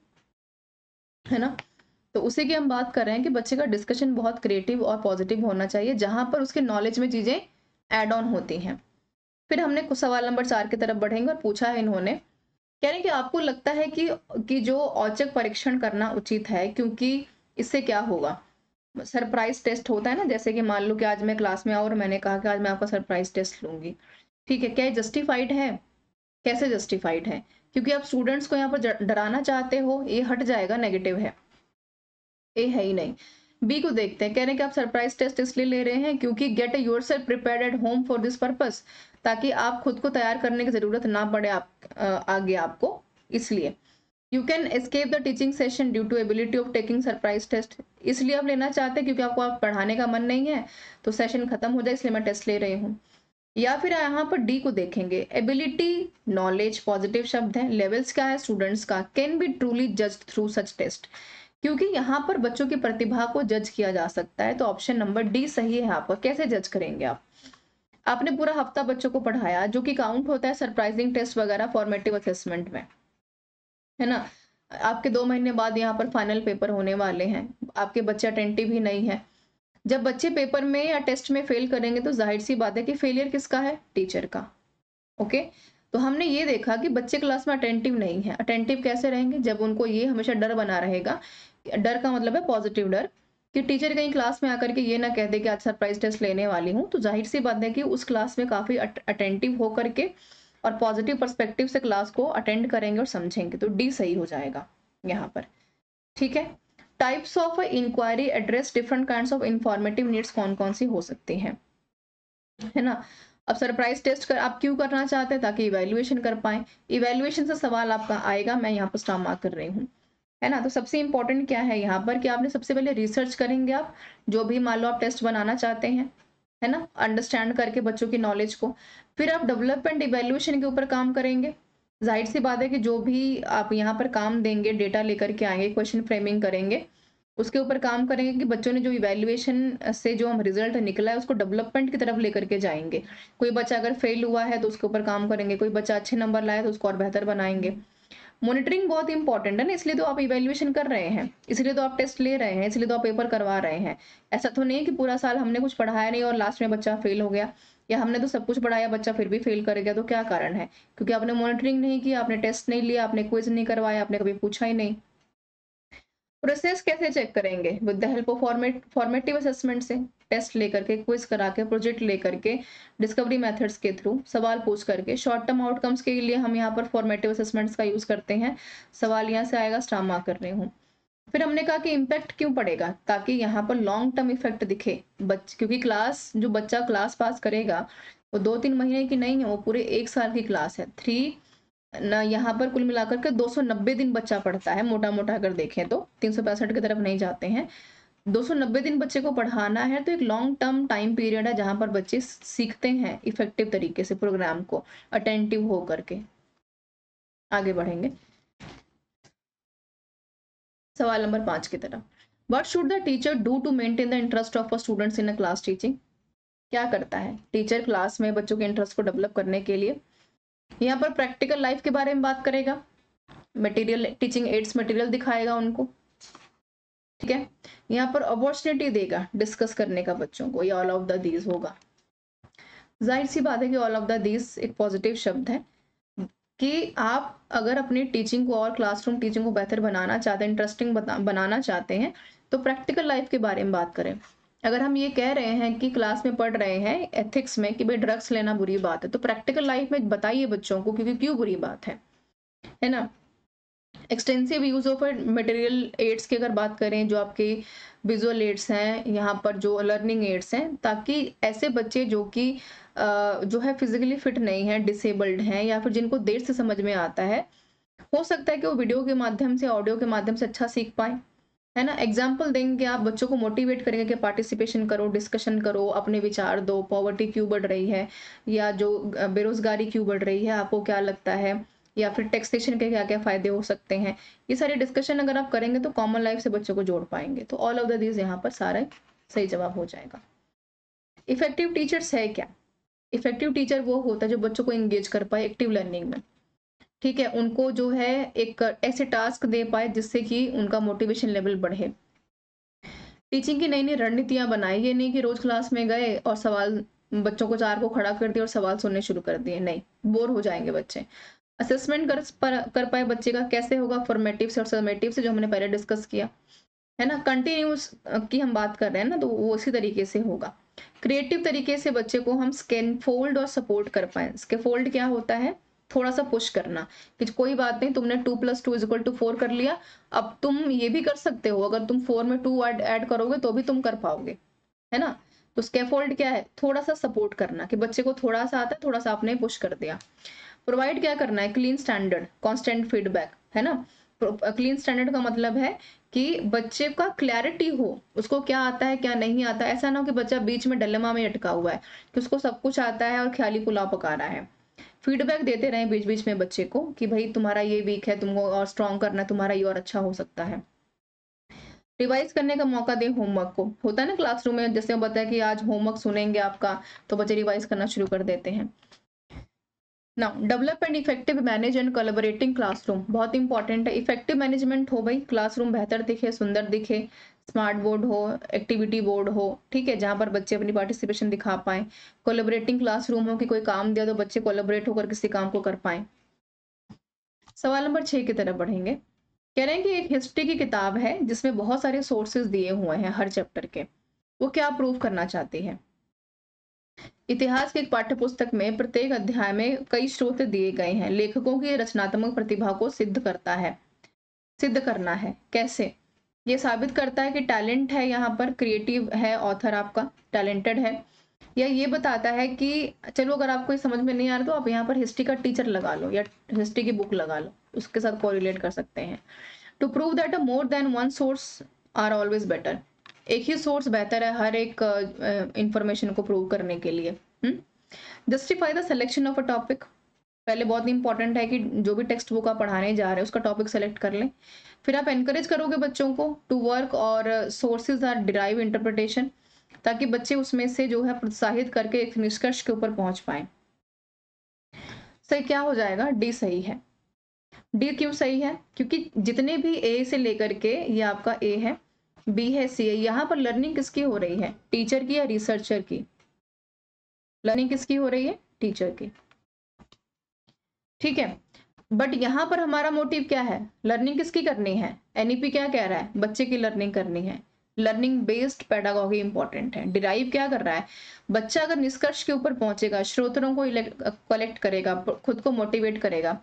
है ना। तो उसी की हम बात कर रहे हैं कि बच्चे का डिस्कशन बहुत क्रिएटिव और पॉजिटिव होना चाहिए, जहां पर उसके नॉलेज में चीजें एड ऑन होती हैं। फिर हमने कुछ सवाल नंबर 4 की तरफ बढ़ेंगे और पूछा है इन्होंने, कह रहे हैं कि आपको लगता है कि जो औचक परीक्षण करना उचित है, क्योंकि इससे क्या होगा। सरप्राइज टेस्ट होता है ना, जैसे कि मान लो कि आज मैं क्लास में आऊँ और मैंने कहा कि आज मैं आपका सरप्राइज टेस्ट लूंगी, ठीक है, क्या ये जस्टिफाइड है, कैसे जस्टिफाइड है, क्योंकि आप स्टूडेंट्स को यहाँ पर डराना चाहते हो, ये हट जाएगा, नेगेटिव है, ए है ही नहीं। बी को देखते हैं, कह रहे हैं कि आप सरप्राइज टेस्ट इसलिए ले रहे हैं क्योंकि get yourself prepared at home for this purpose, ताकि आप खुद को तैयार करने की जरूरत ना पड़े आगे आपको, इसलिए। You can escape the teaching session due to ability of taking surprise test, इसलिए आप लेना चाहते हैं क्योंकि आपको आप पढ़ाने का मन नहीं है, तो सेशन खत्म हो जाए इसलिए मैं टेस्ट ले रही हूँ। या फिर यहाँ पर डी को देखेंगे, एबिलिटी नॉलेज पॉजिटिव शब्द है, लेवल्स क्या है स्टूडेंट्स का, can be truly judged through such test, क्योंकि यहाँ पर बच्चों की प्रतिभा को जज किया जा सकता है। तो ऑप्शन नंबर डी सही है आपका। कैसे जज करेंगे आप, आपने पूरा हफ्ता बच्चों को पढ़ाया, जो कि काउंट होता है सरप्राइजिंग टेस्ट वगैरह फॉर्मेटिव असेसमेंट में, है ना। आपके 2 महीने बाद यहाँ पर फाइनल पेपर होने वाले हैं, आपके बच्चे अटेंटिव ही नहीं है। जब बच्चे पेपर में या टेस्ट में फेल करेंगे तो जाहिर सी बात है कि फेलियर किसका है, टीचर का। ओके, तो हमने ये देखा कि बच्चे क्लास में अटेंटिव नहीं है। अटेंटिव कैसे रहेंगे, जब उनको ये हमेशा डर बना रहेगा, डर का मतलब है पॉजिटिव डर, कि टीचर कहीं क्लास में आकर के ये ना कह दे कि आज सरप्राइज टेस्ट लेने वाली हूँ, तो जाहिर सी बात है कि उस क्लास में काफी अटेंटिव होकर के और पॉजिटिव पर्सपेक्टिव से क्लास को अटेंड करेंगे और समझेंगे। तो डी सही हो जाएगा यहाँ पर, ठीक है। Types of inquiry address different kinds of informative needs कौन कौन सी हो सकती हैं, है ना। अब सरप्राइज टेस्ट आप क्यों करना चाहते हैं, ताकि इवैल्यूएशन कर पाए, इवैल्यूएशन से सवाल आपका आएगा, मैं यहाँ पर स्टार मार्क कर रही हूँ, है ना। तो सबसे इंपॉर्टेंट क्या है यहाँ पर कि आपने सबसे पहले रिसर्च करेंगे, आप जो भी मान लो आप टेस्ट बनाना चाहते हैं, है ना, अंडरस्टैंड करके बच्चों की नॉलेज को, फिर आप डेवलपमेंट इवैल्यूएशन के ऊपर काम करेंगे। जाहिर सी बात है कि जो भी आप यहाँ पर काम देंगे, डेटा लेकर के आएंगे, क्वेश्चन फ्रेमिंग करेंगे, उसके ऊपर काम करेंगे कि बच्चों ने जो इवैल्यूएशन से जो हम रिजल्ट निकला है उसको डेवलपमेंट की तरफ लेकर के जाएंगे। कोई बच्चा अगर फेल हुआ है तो उसके ऊपर काम करेंगे, कोई बच्चा अच्छे नंबर लाया तो उसको और बेहतर बनाएंगे। मॉनिटरिंग बहुत इंपॉर्टेंट है ना, इसलिए तो आप इवैल्यूएशन कर रहे हैं, इसलिए तो आप टेस्ट ले रहे हैं, इसलिए तो आप पेपर करवा रहे हैं। ऐसा तो नहीं कि पूरा साल हमने कुछ पढ़ाया नहीं और लास्ट में बच्चा फेल हो गया, या हमने तो सब कुछ पढ़ाया बच्चा फिर भी फेल कर गया, तो क्या कारण है, क्योंकि आपने मॉनिटरिंग नहीं किया, आपने टेस्ट नहीं लिया, आपने क्विज नहीं करवाया, आपने कभी पूछा ही नहीं। प्रोसेस कैसे चेक करेंगे, with the help of formative assessment से, टेस्ट लेकर के, क्विज करा के, प्रोजेक्ट लेकर के, डिस्कवरी मेथड्स के थ्रू, सवाल पूछ करके। शॉर्ट टर्म आउटकम्स के लिए हम यहाँ पर फॉर्मेटिव असेसमेंट्स का यूज करते हैं। सवाल यहाँ से आएगा, स्टार मार्क कर रही हूँ। फिर हमने कहा कि इम्पैक्ट क्यों पड़ेगा, ताकि यहाँ पर लॉन्ग टर्म इफेक्ट दिखे, क्योंकि क्लास जो बच्चा क्लास पास करेगा वो 2-3 महीने की नहीं है, वो पूरे 1 साल की क्लास है। ना यहाँ पर कुल मिलाकर के 290 दिन बच्चा पढ़ता है, मोटा मोटा अगर देखें तो 365 की तरफ नहीं जाते हैं। 290 दिन बच्चे को पढ़ाना है, तो एक लॉन्ग टर्म टाइम पीरियड है जहां पर बच्चे सीखते हैं इफेक्टिव तरीके से प्रोग्राम को, अटेंटिव हो करके। आगे बढ़ेंगे सवाल नंबर 5 की तरफ। What should the teacher do to maintain the interest of students in a class teaching, क्या करता है टीचर क्लास में बच्चों के इंटरेस्ट को डेवलप करने के लिए। यहाँ पर प्रैक्टिकल लाइफ के बारे में बात करेगा, मटेरियल टीचिंग एड्स मटेरियल दिखाएगा उनको, ठीक है। यहाँ पर अपॉर्चुनिटी देगा डिस्कस करने का बच्चों को, या ऑल ऑफ द दीज होगा। जाहिर सी बात है कि ऑल ऑफ द दीज एक पॉजिटिव शब्द है, कि आप अगर अपनी टीचिंग को और क्लासरूम टीचिंग को बेहतर बनाना चाहते हैं, इंटरेस्टिंग बनाना चाहते हैं, तो प्रैक्टिकल लाइफ के बारे में बात करें। अगर हम ये कह रहे हैं कि क्लास में पढ़ रहे हैं एथिक्स में कि भाई ड्रग्स लेना बुरी बात है, तो प्रैक्टिकल लाइफ में बताइए बच्चों को क्योंकि क्यों बुरी बात है ना। Extensive use of material aids की अगर बात करें, जो आपके विजुअल एड्स हैं, यहाँ पर जो लर्निंग एड्स हैं, ताकि ऐसे बच्चे जो कि जो है फिजिकली फिट नहीं है, डिसेबल्ड हैं, या फिर जिनको देर से समझ में आता है, हो सकता है कि वो वीडियो के माध्यम से, ऑडियो के माध्यम से अच्छा सीख पाए, है ना। एग्जाम्पल देंगे, आप बच्चों को मोटिवेट करेंगे कि पार्टिसिपेशन करो, डिस्कशन करो, अपने विचार दो, पॉवर्टी क्यों बढ़ रही है, या जो बेरोजगारी क्यों बढ़ रही है, आपको क्या लगता है, या फिर टैक्सेशन के क्या क्या फायदे हो सकते हैं। ये सारे डिस्कशन अगर आप करेंगे तो कॉमन लाइफ से बच्चों को जोड़ पाएंगे। तो ऑल ऑफ द दीज यहाँ पर सारा सही जवाब हो जाएगा। इफेक्टिव टीचर्स है क्या? इफेक्टिव टीचर वो होता है जो बच्चों को एंगेज कर पाए एक्टिव लर्निंग में, ठीक है, उनको जो है एक ऐसे टास्क दे पाए जिससे कि उनका मोटिवेशन लेवल बढ़े। टीचिंग की नई नई रणनीतियां बनाए, ये नहीं कि रोज क्लास में गए और सवाल बच्चों को 4 को खड़ा कर दिया और सवाल सुनने शुरू कर दिए, नहीं, बोर हो जाएंगे बच्चे। असेसमेंट कर पाए बच्चे का, कैसे होगा? फॉर्मेटिव से और समेटिव से, जो हमने पहले डिस्कस किया है ना। कंटिन्यूस की हम बात कर रहे हैं ना, तो वो उसी तरीके से होगा। क्रिएटिव तरीके से बच्चे को हम स्कैनफोल्ड और सपोर्ट कर पाए। स्कैफोल्ड क्या होता है? थोड़ा सा पुश करना कि कोई बात नहीं, तुमने 2 + 2 = 4 कर लिया, अब तुम ये भी कर सकते हो, अगर तुम 4 में 2 ऐड करोगे तो भी तुम कर पाओगे, है ना। तो स्कैफोल्ड क्या है? थोड़ा सा सपोर्ट करना कि बच्चे को थोड़ा सा आता है, थोड़ा सा आपने पुश कर दिया। प्रोवाइड क्या करना है? क्लीन स्टैंडर्ड, कांस्टेंट फीडबैक, है ना। क्लीन स्टैंडर्ड का मतलब है कि बच्चे का क्लैरिटी हो, उसको क्या आता है क्या नहीं आता। ऐसा ना हो कि बच्चा बीच में डिलेमा में अटका हुआ है कि उसको सब कुछ आता है और ख्याली पुलाव पका रहा है। फीडबैक देते रहे बीच बीच में बच्चे को कि भाई तुम्हारा ये वीक है, तुमको और स्ट्रॉन्ग करना है, तुम्हारा ये और अच्छा हो सकता है। रिवाइज करने का मौका दें होमवर्क को। होता है ना क्लासरूम में, जैसे वो बताया कि आज होमवर्क सुनेंगे आपका, तो बच्चे रिवाइज करना शुरू कर देते हैं। Now develop and effective manage and collaborating classroom, बहुत इंपॉर्टेंट है। इफेक्टिव मैनेजमेंट हो भाई, क्लासरूम बेहतर दिखे, सुंदर दिखे, स्मार्ट बोर्ड हो, एक्टिविटी बोर्ड हो, ठीक है, जहां पर बच्चे अपनी पार्टिसिपेशन दिखा पाए। कोलैबोरेटिंग क्लासरूम हो कि कोई काम दिया तो बच्चे कोलैबोरेट होकर किसी काम को कर पाए। सवाल नंबर 6 की तरफ बढ़ेंगे। कह रहे हैं कि एक हिस्ट्री की किताब है जिसमें बहुत सारे सोर्सेज दिए हुए हैं हर चैप्टर के, वो क्या प्रूव करना चाहती है? इतिहास के एक पाठ्य पुस्तक में प्रत्येक अध्याय में कई स्रोत दिए गए हैं, लेखकों की रचनात्मक प्रतिभा को सिद्ध करता है, सिद्ध करना है। कैसे? ये साबित करता है कि टैलेंट है, यहाँ पर क्रिएटिव है, ऑथर आपका टैलेंटेड है, या ये बताता है कि चलो अगर आपको समझ में नहीं आ रहा तो आप यहाँ पर हिस्ट्री का टीचर लगा लो या हिस्ट्री की बुक लगा लो, उसके साथ कोरिलेट कर सकते हैं। To prove that more than one source are always better, एक ही सोर्स बेहतर है हर एक इंफॉर्मेशन को प्रूव करने के लिए। Justify the selection of a topic, पहले बहुत इंपॉर्टेंट है कि जो भी टेक्स्ट बुक आप पढ़ाने जा रहे हैं उसका टॉपिक सेलेक्ट कर लें। फिर आप एनकरेज करोगे बच्चों को टू वर्क और सोर्सेज आर डिराइव इंटरप्रिटेशन, ताकि बच्चे उसमें से जो है प्रोत्साहित करके एक निष्कर्ष के ऊपर पहुंच पाए। सही क्या हो जाएगा? डी सही है। डी क्यों सही है? क्योंकि जितने भी ए से लेकर के, ये आपका ए है, बी है, सी है, यहाँ पर लर्निंग किसकी हो रही है? टीचर की या रिसर्चर की? लर्निंग किसकी हो रही है? टीचर की, ठीक है। बट यहाँ पर हमारा मोटिव क्या है? लर्निंग किसकी करनी है? एनईपी क्या कह रहा है? बच्चे की लर्निंग करनी है। लर्निंग बेस्ड पेडागॉजी इंपॉर्टेंट है। डिराइव क्या कर रहा है? बच्चा अगर निष्कर्ष के ऊपर पहुंचेगा, श्रोताओं को कलेक्ट करेगा, खुद को मोटिवेट करेगा,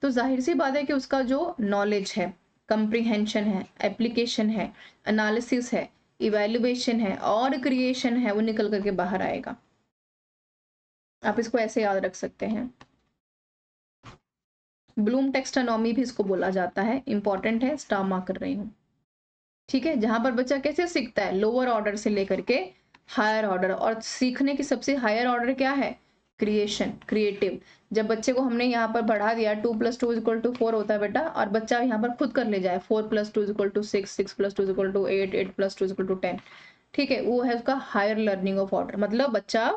तो जाहिर सी बात है कि उसका जो नॉलेज है, कंप्रीहेंशन है, एप्लीकेशन है, एनालिसिस है, इवेल्युएशन है और क्रिएशन है, वो निकल करके बाहर आएगा। आप इसको ऐसे याद रख सकते हैं। ब्लूम टेक्सोनॉमी भी इसको बोला जाता है, इंपॉर्टेंट है, स्टार मार्क कर रही हूँ, ठीक है। जहां पर बच्चा कैसे सीखता है? लोअर ऑर्डर से लेकर के हायर ऑर्डर, और सीखने की सबसे हायर ऑर्डर क्या है? Creation, creative. जब बच्चे को हमने यहाँ पर बढ़ा दिया 2 + 2 = 4 होता है बेटा, और बच्चा यहाँ पर खुद कर ले जाए 4 + 2 = 6, 6 + 2 = 8, 8 + 2 = 10, ठीक है, वो है उसका हायर लर्निंग ऑफ ऑर्डर। मतलब बच्चा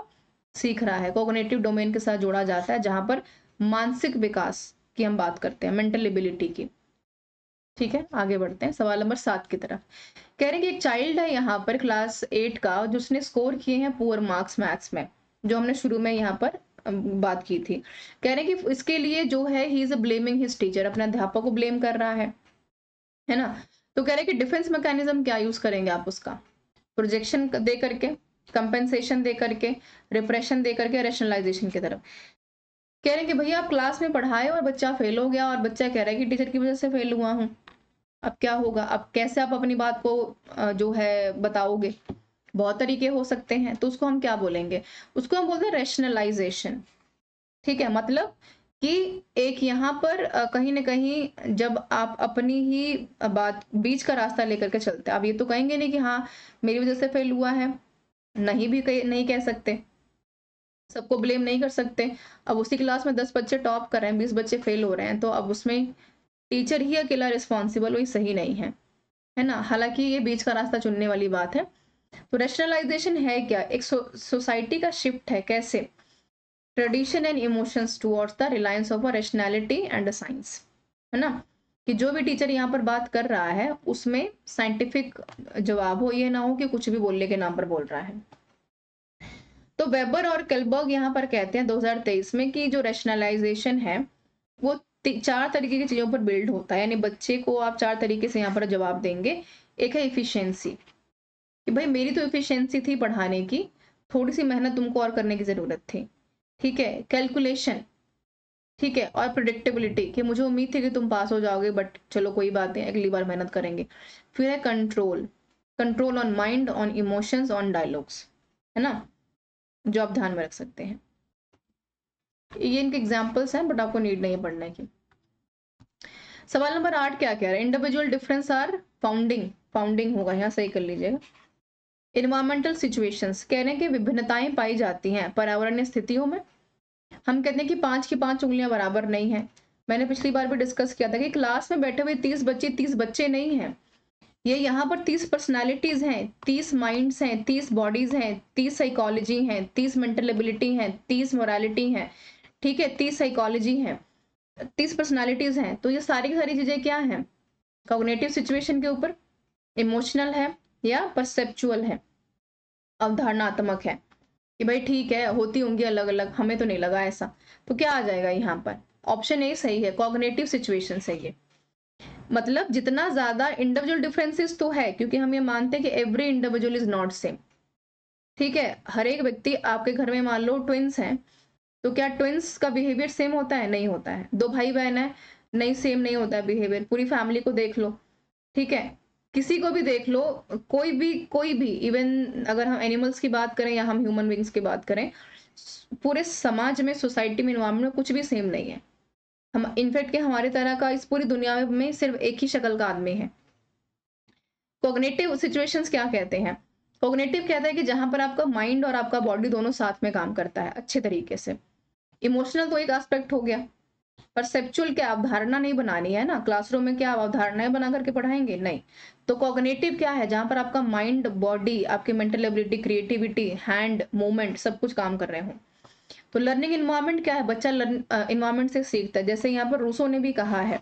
सीख रहा है, कोग्निटिव डोमेन के साथ जोड़ा जाता है, जहां पर मानसिक विकास की हम बात करते हैं, मेंटल एबिलिटी की, ठीक है। आगे बढ़ते हैं सवाल नंबर 7 की तरफ। कह रहे हैं कि एक चाइल्ड है यहाँ पर क्लास 8 का, जिसने स्कोर किए हैं पुअर मार्क्स मैथ्स में, जो हमने शुरू में यहाँ पर बात की थी। कह रहे हैं कि इसके लिए जो है he is blaming his teacher, अपने अध्यापक को ब्लेम कर रहा है ना। तो कह रहे हैं कि डिफेंस मैकेनिज्म क्या यूज करेंगे आप उसका, प्रोजेक्शन दे करके, कंपेंसेशन दे करके, रिप्रेशन दे करके, रैशनलाइजेशन की तरफ। कह रहे हैं कि भैया आप क्लास में पढ़ाए और बच्चा फेल हो गया और बच्चा कह रहा है कि टीचर की वजह से फेल हुआ हूँ, अब क्या होगा, अब कैसे आप अपनी बात को जो है बताओगे। बहुत तरीके हो सकते हैं, तो उसको हम क्या बोलेंगे, उसको हम बोलते हैं रैशनलाइजेशन। ठीक है, मतलब कि एक यहाँ पर कहीं ना कहीं जब आप अपनी ही बात, बीच का रास्ता लेकर के चलते हैं, आप ये तो कहेंगे नहीं कि हाँ मेरी वजह से फेल हुआ है, नहीं कह सकते, सबको ब्लेम नहीं कर सकते। अब उसी क्लास में 10 बच्चे टॉप कर रहे हैं, 20 बच्चे फेल हो रहे हैं, तो अब उसमें टीचर ही अकेला रिस्पॉन्सिबल, वही सही नहीं है ना। हालांकि ये बीच का रास्ता चुनने वाली बात है। तो रैशनलाइजेशन है क्या, एक सोसाइटी का शिफ्ट है, कैसे, tradition and emotions towards the Reliance of a rationality and a science, है ना। कि जो भी टीचर यहाँ पर बात कर रहा है उसमें साइंटिफिक जवाब हो, ये ना हो कि कुछ भी बोलने के नाम पर बोल रहा है। तो वेबर और केलबर्ग यहाँ पर कहते हैं 2023 में कि जो रैशनलाइजेशन है वो 4 तरीके की चीजों पर बिल्ड होता है, यानी बच्चे को आप 4 तरीके से यहाँ पर जवाब देंगे। एक है इफिशियंसी, कि भाई मेरी तो इफिशियंसी थी पढ़ाने की, थोड़ी सी मेहनत तुमको और करने की जरूरत थी। ठीक है, कैलकुलेशन, ठीक है, और प्रिडिक्टेबिलिटी, कि मुझे उम्मीद थी कि तुम पास हो जाओगे बट चलो कोई बात नहीं, अगली बार मेहनत करेंगे। फिर है control, control on mind, on emotions, on dialogues, है ना, जो आप ध्यान में रख सकते हैं। ये इनके एग्जाम्पल्स हैं, बट आपको नीड नहीं है पढ़ने की। सवाल नंबर 8 क्या कह रहा है, individual difference are founding, founding होगा यहाँ, सही कर लीजिएगा। इन्वायरमेंटल सिचुएशंस, कह रहे हैं कि विभिन्नताएं पाई जाती हैं पर्यावरणीय स्थितियों में। हम कहते हैं कि 5 की 5 उंगलियां बराबर नहीं है। मैंने पिछली बार भी डिस्कस किया था कि क्लास में बैठे हुए 30 बच्चे नहीं हैं, ये यहाँ पर 30 पर्सनैलिटीज हैं, 30 माइंड्स हैं, 30 बॉडीज हैं, 30 साइकोलॉजी हैं, 30 मेंटल एबिलिटी हैं, 30 मोरालिटी हैं, ठीक है, 30 साइकोलॉजी हैं, 30 पर्सनालिटीज हैं। तो ये सारी की सारी चीजें क्या हैं, कॉग्निटिव सिचुएशन के ऊपर, इमोशनल है या परसेप्चुअल है, अवधारणात्मक है, कि भाई ठीक है होती होंगी अलग अलग, हमें तो नहीं लगा ऐसा। तो क्या आ जाएगा यहाँ पर, ऑप्शन ए सही है, कॉग्निटिव सिचुएशन सही है। मतलब जितना ज्यादा इंडिविजुअल डिफरेंसेस तो है, क्योंकि हम ये मानते हैं कि every individual is not same. ठीक है, हर एक व्यक्ति, आपके घर में मान लो ट्विंस हैं, तो क्या ट्विंस का बिहेवियर सेम होता है, नहीं होता है। 2 भाई बहन है, नहीं सेम नहीं होता है बिहेवियर। पूरी फैमिली को देख लो, ठीक है, किसी को भी देख लो, कोई भी इवन अगर हम एनिमल्स की बात करें या हम ह्यूमन बींग्स की बात करें, पूरे समाज में, सोसाइटी में, इन्वायरमेंट में कुछ भी सेम नहीं है। हम इनफैक्ट कि हमारे तरह का इस पूरी दुनिया में सिर्फ एक ही शक्ल का आदमी है। कोग्निटिव सिचुएशंस क्या कहते हैं, कोग्निटिव कहता है कि जहां पर आपका माइंड और आपका बॉडी दोनों साथ में काम करता है अच्छे तरीके से। इमोशनल तो एक एस्पेक्ट हो गया। परसेप्चुअल क्या, अवधारणा नहीं बनानी है ना, क्लासरूम में क्या आप अवधारणाएं बना करके पढ़ाएंगे, नहीं। तो कॉग्निटिव क्या है, जहां पर आपका माइंड, बॉडी, आपकी mental ability, creativity, hand movement सब कुछ काम कर रहे हो। तो लर्निंग इन्वायरमेंट क्या है, बच्चा इन्वायरमेंट से सीखता है, जैसे यहाँ पर रूसो ने भी कहा है।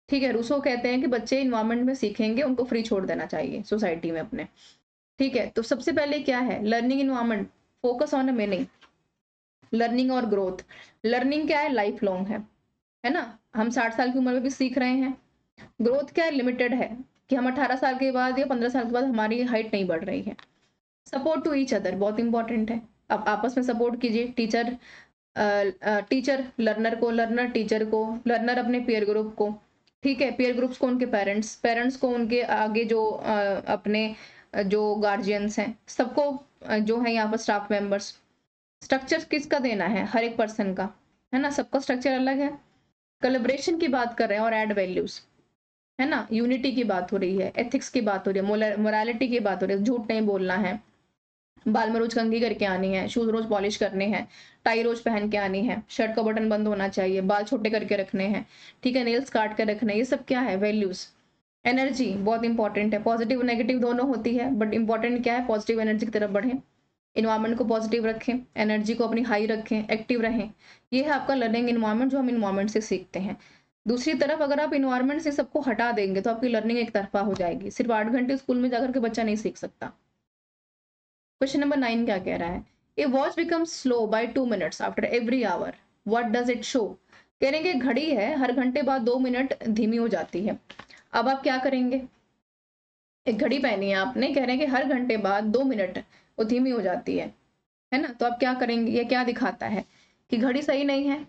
ठीक है, रूसो कहते हैं कि बच्चे इन्वायरमेंट में सीखेंगे, उनको फ्री छोड़ देना चाहिए सोसाइटी में अपने। ठीक है, तो सबसे पहले क्या है learning environment, focus on a meaning, learning और ग्रोथ। लर्निंग क्या है, लाइफ लॉन्ग है ना, हम 60 साल की उम्र में भी सीख रहे हैं। ग्रोथ क्या है, लिमिटेड है, कि हम 18 साल के बाद या 15 साल के बाद हमारी हाइट नहीं बढ़ रही है। सपोर्ट टू ईच अदर बहुत इंपॉर्टेंट है, आप आपस में सपोर्ट कीजिए, टीचर लर्नर को, लर्नर टीचर को, लर्नर अपने पीयर ग्रुप को। ठीक है, पीयर ग्रुप्स को उनके पेरेंट्स, पेरेंट्स को उनके आगे जो अपने जो गार्जियंस हैं, सबको जो है यहाँ पर स्टाफ मेंबर्स। स्ट्रक्चर किसका देना है, हर एक पर्सन का, है ना, सबका स्ट्रक्चर अलग है। कोलैबोरेशन की बात कर रहे हैं और ऐड वैल्यूज, है ना, यूनिटी की बात हो रही है, एथिक्स की बात हो रही है, मोरालिटी की बात हो रही है, झूठ नहीं बोलना है, बाल में रोज कंघी करके आनी है, शूज रोज पॉलिश करने हैं, टाई रोज पहन के आनी है, शर्ट का बटन बंद होना चाहिए, बाल छोटे करके रखने हैं, ठीक है, नेल्स काट के रखने, ये सब क्या है, वैल्यूज। एनर्जी बहुत इंपॉर्टेंट है, पॉजिटिव नेगेटिव दोनों होती है, बट इंपॉर्टेंट क्या है, पॉजिटिव एनर्जी की तरफ बढ़े, इन्वायरमेंट को पॉजिटिव रखें, एनर्जी को अपनी हाई रखें, एक्टिव रहें। ये है आपका लर्निंग इन्वायरमेंट, जो हम इन्वायरमेंट से सीखते हैं। दूसरी तरफ अगर आप इन्वायरमेंट से सबको हटा देंगे तो आपकी लर्निंग एक तरफा हो जाएगी, सिर्फ 8 घंटे स्कूल में जाकर के बच्चा नहीं सीख सकता। क्वेश्चन नंबर 9 क्या कह रहा है, a watch becomes slow by 2 minutes after every hour, what does it show? कह रहे हैं कि घड़ी है हर घंटे बाद 2 मिनट धीमी हो जाती है। अब आप क्या करेंगे? एक घड़ी पहनी है आपने, कह रहे हैं कि हर घंटे बाद 2 मिनट वो धीमी हो जाती है ना? तो आप क्या करेंगे? ये क्या दिखाता है कि घड़ी सही नहीं है,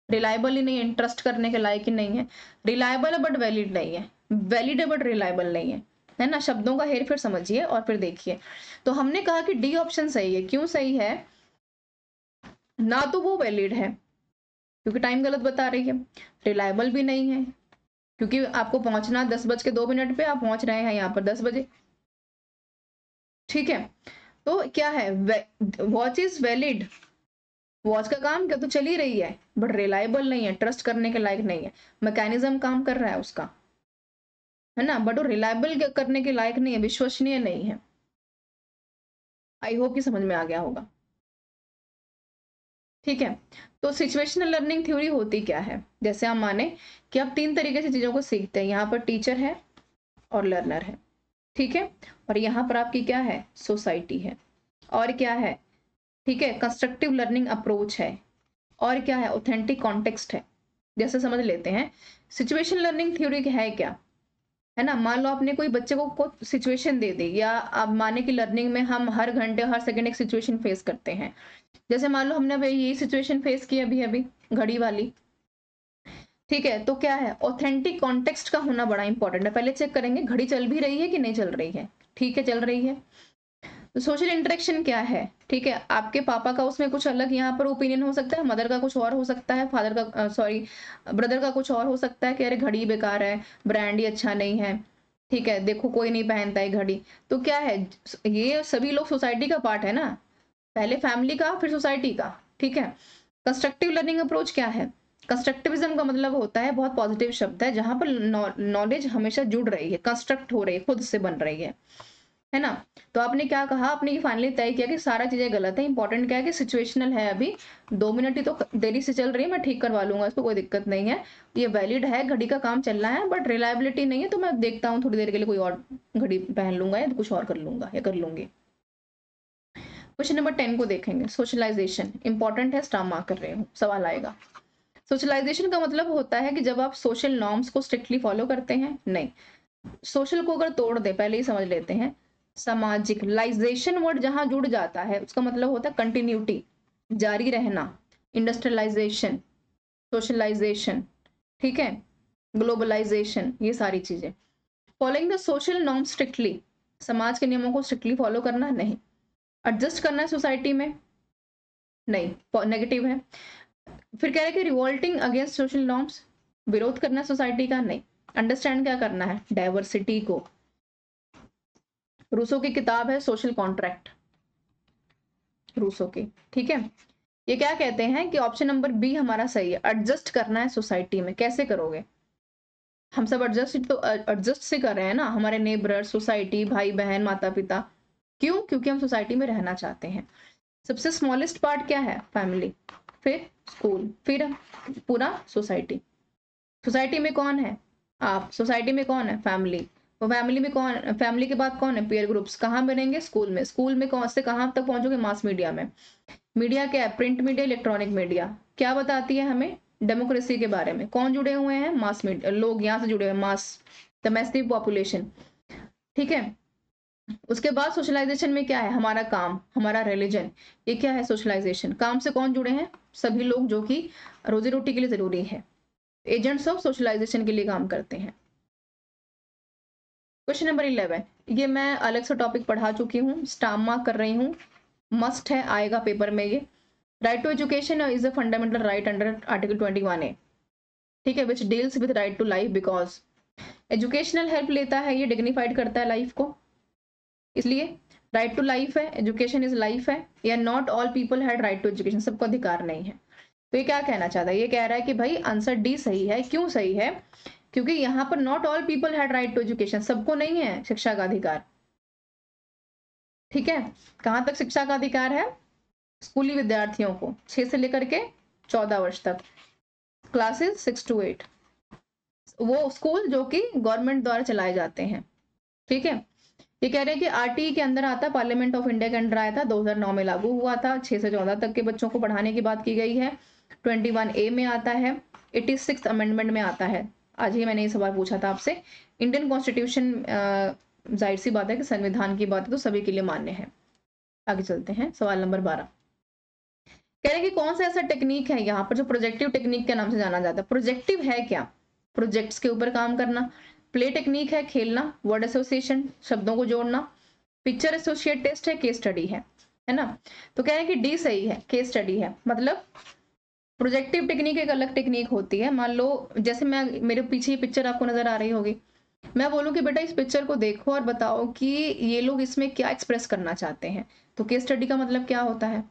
रिलायबल ही नहीं है, ट्रस्ट करने के लायक ही नहीं है। रिलायबल है बट वैलिड नहीं है, वैलिड है बट रिलायबल नहीं है ना? शब्दों का हेर फेर समझिए और फिर देखिए। तो हमने कहा कि डी ऑप्शन सही है। क्यों सही है? ना तो वो वैलिड है क्योंकि टाइम गलत बता रही है, रिलायबल भी नहीं है क्योंकि आपको पहुंचना 10:02 पे, आप पहुंच रहे हैं यहाँ पर 10 बजे। ठीक है, तो क्या है? वॉच इज वैलिड, वॉच का काम क्या तो चल ही रही है बट रिलायबल नहीं है, ट्रस्ट करने के लायक नहीं है। मैकेनिज्म काम कर रहा है उसका, है ना, बट वो रिलायबल करने के लायक नहीं है, विश्वसनीय नहीं है। आई होप कि समझ में आ गया होगा। ठीक है, तो सिचुएशनल लर्निंग थ्योरी होती क्या है? जैसे हम माने कि आप 3 तरीके से चीजों को सीखते हैं। यहाँ पर टीचर है और लर्नर है, ठीक है, और यहाँ पर आपकी क्या है? सोसाइटी है, और क्या है? ठीक है, कंस्ट्रक्टिव लर्निंग अप्रोच है, और क्या है? ऑथेंटिक कॉन्टेक्स्ट है। जैसे समझ लेते हैं सिचुएशन लर्निंग थ्योरी है क्या, है ना? मान लो आपने कोई बच्चे को सिचुएशन दे दी, या आप माने कि लर्निंग में हम हर घंटे हर सेकंड एक सिचुएशन फेस करते हैं। जैसे मान लो हमने अभी यही सिचुएशन फेस की अभी अभी, घड़ी वाली। ठीक है, तो क्या है? ऑथेंटिक कॉन्टेक्स्ट का होना बड़ा इंपॉर्टेंट है। पहले चेक करेंगे घड़ी चल भी रही है कि नहीं चल रही है। ठीक है, चल रही है। तो सोशल इंटरेक्शन क्या है? ठीक है, आपके पापा का उसमें कुछ अलग यहाँ पर ओपिनियन हो सकता है, मदर का कुछ और हो सकता है, फादर का सॉरी ब्रदर का कुछ और हो सकता है कि अरे घड़ी बेकार है, ब्रांड ही अच्छा नहीं है, ठीक है, देखो कोई नहीं पहनता है घड़ी। तो क्या है? ये सभी लोग सोसाइटी का पार्ट है ना, पहले फैमिली का फिर सोसाइटी का। ठीक है, कंस्ट्रक्टिव लर्निंग अप्रोच क्या है? कंस्ट्रक्टिविज्म का मतलब होता है, बहुत पॉजिटिव शब्द है, जहां पर नॉलेज हमेशा जुड़ रही है, कंस्ट्रक्ट हो रही है, खुद से बन रही है ना? तो आपने क्या कहा? आपने ये फाइनली तय किया कि सारा चीजें गलत है, इंपॉर्टेंट क्या है कि सिचुएशनल है, अभी 2 मिनट ही तो देरी से चल रही है, मैं ठीक करवा लूंगा, इसको कोई दिक्कत नहीं है, ये वैलिड है, घड़ी का काम चल रहा है, बट रिलायबिलिटी नहीं है, तो मैं देखता हूँ थोड़ी देर के लिए कोई और घड़ी पहन लूंगा या कुछ और कर लूंगा या कर लूंगी। क्वेश्चन नंबर 10 को देखेंगे। सोशलाइजेशन इंपॉर्टेंट है, स्टार मार्क कर रहे हूँ, सवाल आएगा। सोशलाइजेशन का मतलब होता है कि जब आप सोशल नॉर्म्स को स्ट्रिक्टली फॉलो करते हैं। नहीं, सोशल को अगर तोड़ दे, पहले ही समझ लेते हैं, सामाजिक, लाइजेशन वर्ड जहां जुड़ जाता है उसका मतलब होता है कंटिन्यूटी, जारी रहना। इंडस्ट्रियलाइजेशन, सोशलाइजेशन, ठीक है, ग्लोबलाइजेशन, ये सारी चीजें। Following the social norm strictly, समाज के नियमों को स्ट्रिक्टली फॉलो करना। नहीं, एडजस्ट करना है सोसाइटी में। नहीं, नेगेटिव है। फिर कह रहे कि रिवोल्टिंग अगेंस्ट सोशल नॉर्म्स, विरोध करना सोसाइटी का। नहीं, अंडरस्टैंड क्या करना है? डाइवर्सिटी को। रूसो की किताब है सोशल कॉन्ट्रैक्ट, रूसो की, ठीक है। ये क्या कहते हैं कि ऑप्शन नंबर बी हमारा सही है, एडजस्ट करना है सोसाइटी में। कैसे करोगे? हम सब एडजस्ट तो एडजस्ट से कर रहे हैं ना, हमारे नेबर, सोसाइटी, भाई बहन, माता पिता। क्यों? क्योंकि हम सोसाइटी में रहना चाहते हैं। सबसे स्मॉलेस्ट पार्ट क्या है? फैमिली, फिर स्कूल, फिर पूरा सोसाइटी। सोसाइटी में कौन है? आप। सोसाइटी में कौन है? फैमिली। वो फैमिली में कौन? फैमिली के बाद कौन है? Peer groups. कहाँ बनेंगे? स्कूल में। स्कूल में कौन से कहाँ तक पहुंचोगे? मास मीडिया में। मीडिया क्या है? Print media, electronic media. क्या बताती है हमें? डेमोक्रेसी के बारे में। कौन जुड़े हुए हैं? मास मीडिया, लोग यहाँ से जुड़े हुए हैं, मास, द मैसिव पॉपुलेशन, ठीक है। उसके बाद सोशलाइजेशन में क्या है? हमारा काम, हमारा रिलीजन। ये क्या है? सोशलाइजेशन। काम से कौन जुड़े हैं? सभी लोग जो कि रोजी रोटी के लिए जरूरी है, एजेंट्स ऑफ सोशलाइजेशन के लिए काम करते हैं। क्वेश्चन नंबर 11, ये मैं अलग से टॉपिक पढ़ा चुकी हूँ, स्टार मार्क कर रही हूँ, मस्ट है, आएगा पेपर में ये। Right to education is a fundamental right under article 21A, ठीक है, which deals with right to life, because educational help लेता है, ये डिग्निफाइड करता है लाइफ को, इसलिए राइट टू लाइफ है, एजुकेशन इज लाइफ है। या not all people had right to education, सबको अधिकार नहीं है। तो ये क्या कहना चाहता है? ये कह रहा है कि भाई आंसर डी सही है। क्यों सही है? क्योंकि यहाँ पर not all people had right to education, सबको नहीं है शिक्षा का अधिकार, ठीक है। कहां तक शिक्षा का अधिकार है? स्कूली विद्यार्थियों को 6 से लेकर के 14 वर्ष तक, क्लासेस 6 to 8, वो स्कूल जो कि गवर्नमेंट द्वारा चलाए जाते हैं, ठीक है। ये कह रहे हैं कि आरटीई के अंदर आता है, पार्लियामेंट ऑफ इंडिया के अंडर आया था, 2009 में लागू हुआ था, 6 से 14 तक के बच्चों को पढ़ाने की बात की गई है। 21A में आता है, 86th अमेंडमेंट में आता है। आज ही मैंने ये सवाल पूछा था आपसे। इंडियन कॉन्स्टिट्यूशन, जाहिर सी बात है कि संविधान की बात है तो सभी के लिए मान्य है। आगे चलते हैं, सवाल नंबर 12 कह रहे हैं कि कौन सा ऐसा टेक्निक है यहाँ पर जो प्रोजेक्टिव टेक्निक के नाम से जाना जाता है। प्रोजेक्टिव है क्या? प्रोजेक्ट्स के ऊपर काम करना। प्ले टेक्निक है खेलना, वर्ड एसोसिएशन शब्दों को जोड़ना, पिक्चर एसोसिएट टेस्ट है, केस स्टडी है ना। तो कह रहे हैं कि डी सही है, केस स्टडी है। मतलब प्रोजेक्टिव टेक्निक एक अलग टेक्निक होती है। मान लो जैसे मैं, मेरे पीछे ये पिक्चर आपको नजर आ रही होगी, मैं बोलूं कि बेटा इस पिक्चर को देखो और बताओ कि ये लोग इसमें क्या एक्सप्रेस करना चाहते हैं। तो केस स्टडी का मतलब क्या होता है?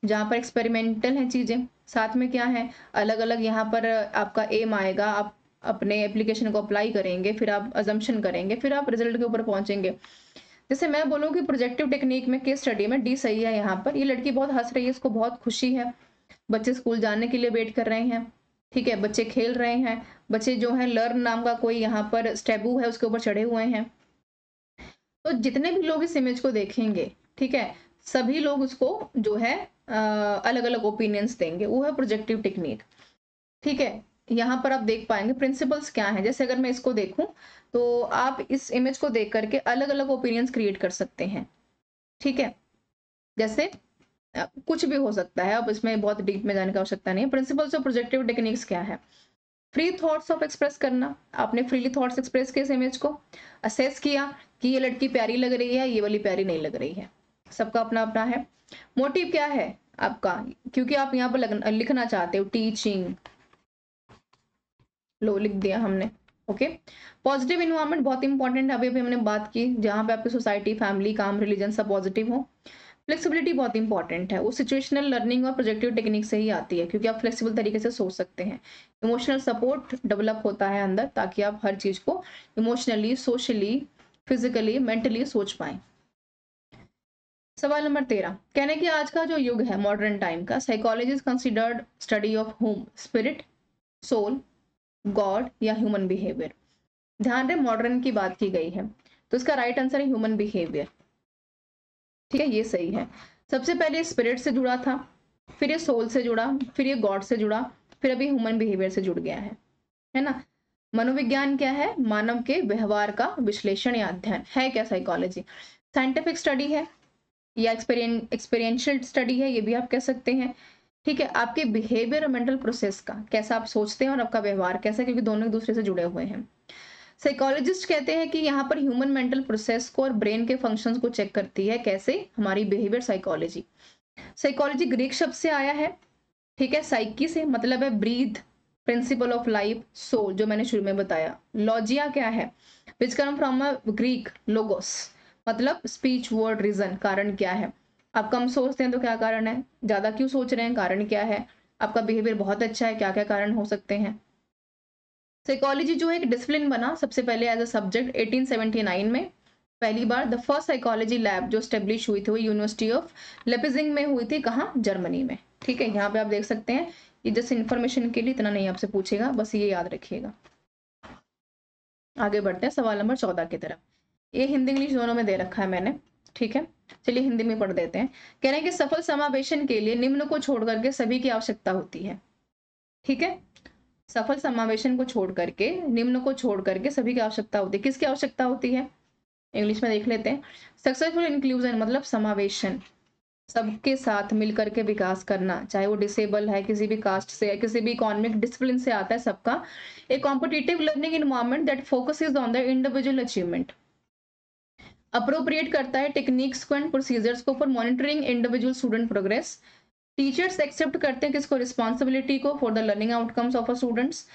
जहाँ पर एक्सपेरिमेंटल है चीजें, साथ में क्या है, अलग अलग यहाँ पर आपका एम आएगा, आप अपने एप्लीकेशन को अप्लाई करेंगे, फिर आप अजम्पशन करेंगे, फिर आप रिजल्ट के ऊपर पहुंचेंगे। जैसे मैं बोलूँ कि प्रोजेक्टिव टेक्निक में, केस स्टडी में डी सही है। यहाँ पर ये लड़की बहुत हंस रही है, इसको बहुत खुशी है, बच्चे स्कूल जाने के लिए वेट कर रहे हैं, ठीक है, बच्चे खेल रहे हैं, बच्चे जो है लर्न नाम का कोई यहाँ पर स्टेबू है उसके ऊपर चढ़े हुए हैं। तो जितने भी लोग इस इमेज को देखेंगे, ठीक है, सभी लोग उसको जो है अलग अलग ओपिनियंस देंगे, वो है प्रोजेक्टिव टेक्निक। ठीक है, यहाँ पर आप देख पाएंगे प्रिंसिपल्स क्या है। जैसे अगर मैं इसको देखूं तो आप इस इमेज को देख करके अलग अलग ओपिनियंस क्रिएट कर सकते हैं। ठीक है, जैसे कुछ भी हो सकता है, अब इसमें बहुत डीप में जाने की आवश्यकता नहीं है। प्रिंसिपल्स ऑफ प्रोजेक्टिव टेक्निक्स क्या है? फ्री थॉट्स ऑफ एक्सप्रेस करना, आपने फ्रीली थॉट्स एक्सप्रेस किए इस इमेज को, असेस किया कि ये लड़की प्यारी लग रही है, ये वाली प्यारी नहीं लग रही है, सबका अपना अपना है। मोटिव क्या है आपका, क्योंकि आप यहाँ पर लिखना चाहते हो टीचिंग, लो लिख दिया हमने। ओके, पॉजिटिव इन्वायरमेंट बहुत इंपॉर्टेंट है, अभी अभी हमने बात की, जहां पे आपकी सोसाइटी, फैमिली, काम, रिलीजन सब पॉजिटिव हो। फ्लेक्सिबिलिटी बहुत इंपॉर्टेंट है, वो सिचुएशनल लर्निंग और प्रोजेक्टिव टेक्निक से ही आती है, क्योंकि आप फ्लेक्सिबल तरीके से सोच सकते हैं। इमोशनल सपोर्ट डेवलप होता है अंदर, ताकि आप हर चीज को इमोशनली, सोशली, फिजिकली, मेंटली सोच पाए। सवाल नंबर 13 कहने की आज का जो युग है मॉडर्न टाइम का, psychology is considered study of home, spirit, soul, God या ह्यूमन बिहेवियर। ध्यान रहे मॉडर्न की बात की गई है, तो इसका राइट आंसर है ह्यूमन बिहेवियर। ठीक है, ये सही है। सबसे पहले स्पिरिट से जुड़ा था, फिर ये सोल से जुड़ा, फिर ये गॉड से जुड़ा, फिर अभी ह्यूमन बिहेवियर से जुड़ गया है ना। मनोविज्ञान क्या है? मानव के व्यवहार का विश्लेषण या अध्ययन है। क्या साइकोलॉजी साइंटिफिक स्टडी है या एक्सपेरियंशियल स्टडी है, ये भी आप कह सकते हैं। ठीक है, आपके बिहेवियर और मेंटल प्रोसेस का, कैसा आप सोचते हैं और आपका व्यवहार कैसा, क्योंकि दोनों एक दूसरे से जुड़े हुए हैं। साइकोलॉजिस्ट कहते हैं कि यहाँ पर ह्यूमन मेंटल प्रोसेस को और ब्रेन के फंक्शंस को चेक करती है, कैसे, हमारी बिहेवियर साइकोलॉजी। साइकोलॉजी ग्रीक शब्द से आया है, ठीक है, साइकी से मतलब है breathe, principle of life, soul जो मैंने शुरू में बताया। लॉजिया क्या है? विच come from a Greek logos, मतलब स्पीच, वर्ड, रीजन। कारण क्या है? आप कम सोचते हैं तो क्या कारण है? ज्यादा क्यों सोच रहे हैं, कारण क्या है? आपका बिहेवियर बहुत अच्छा है, क्या क्या कारण हो सकते हैं? साइकोलॉजी जो है एक डिसिप्लिन बना सबसे पहले एज अ सब्जेक्ट 1879 में, पहली बार। द फर्स्ट साइकोलॉजी लैब जो स्टेब्लिश हुई थी वो यूनिवर्सिटी ऑफ लेपिजिंग में हुई थी, कहाँ? जर्मनी में। ठीक है, यहाँ पे आप देख सकते हैं, ये जस्ट इन्फॉर्मेशन के लिए, इतना नहीं आपसे पूछेगा, बस ये याद रखिएगा। आगे बढ़ते हैं सवाल नंबर 14 की तरफ। ये हिंदी इंग्लिश दोनों में दे रखा है मैंने, ठीक है, चलिए हिंदी में पढ़ देते हैं। कह रहे हैं कि सफल समावेशन के लिए निम्न को छोड़ करके सभी की आवश्यकता होती है। ठीक है, सफल समावेशन को छोड़ करके, निम्न को छोड़ करके सभी की आवश्यकता होती है। किसकी आवश्यकता होती है? इंग्लिश में देख लेते हैं। सक्सेसफुल इंक्लूजन मतलब समावेशन, सबके साथ मिलकर के विकास करना, चाहे वो डिसेबल है, किसी भी कास्ट से है, किसी भी इकोनॉमिक डिसिप्लिन से आता है, सबका। A competitive learning environment that focuses on the individual achievement, appropriate करता है टेक्निक्स को एंड प्रोसीजर्स को for monitoring individual student progress. Teachers accept करते हैं किसको? रिस्पॉन्सिबिलिटी को for the learning outcomes of a students.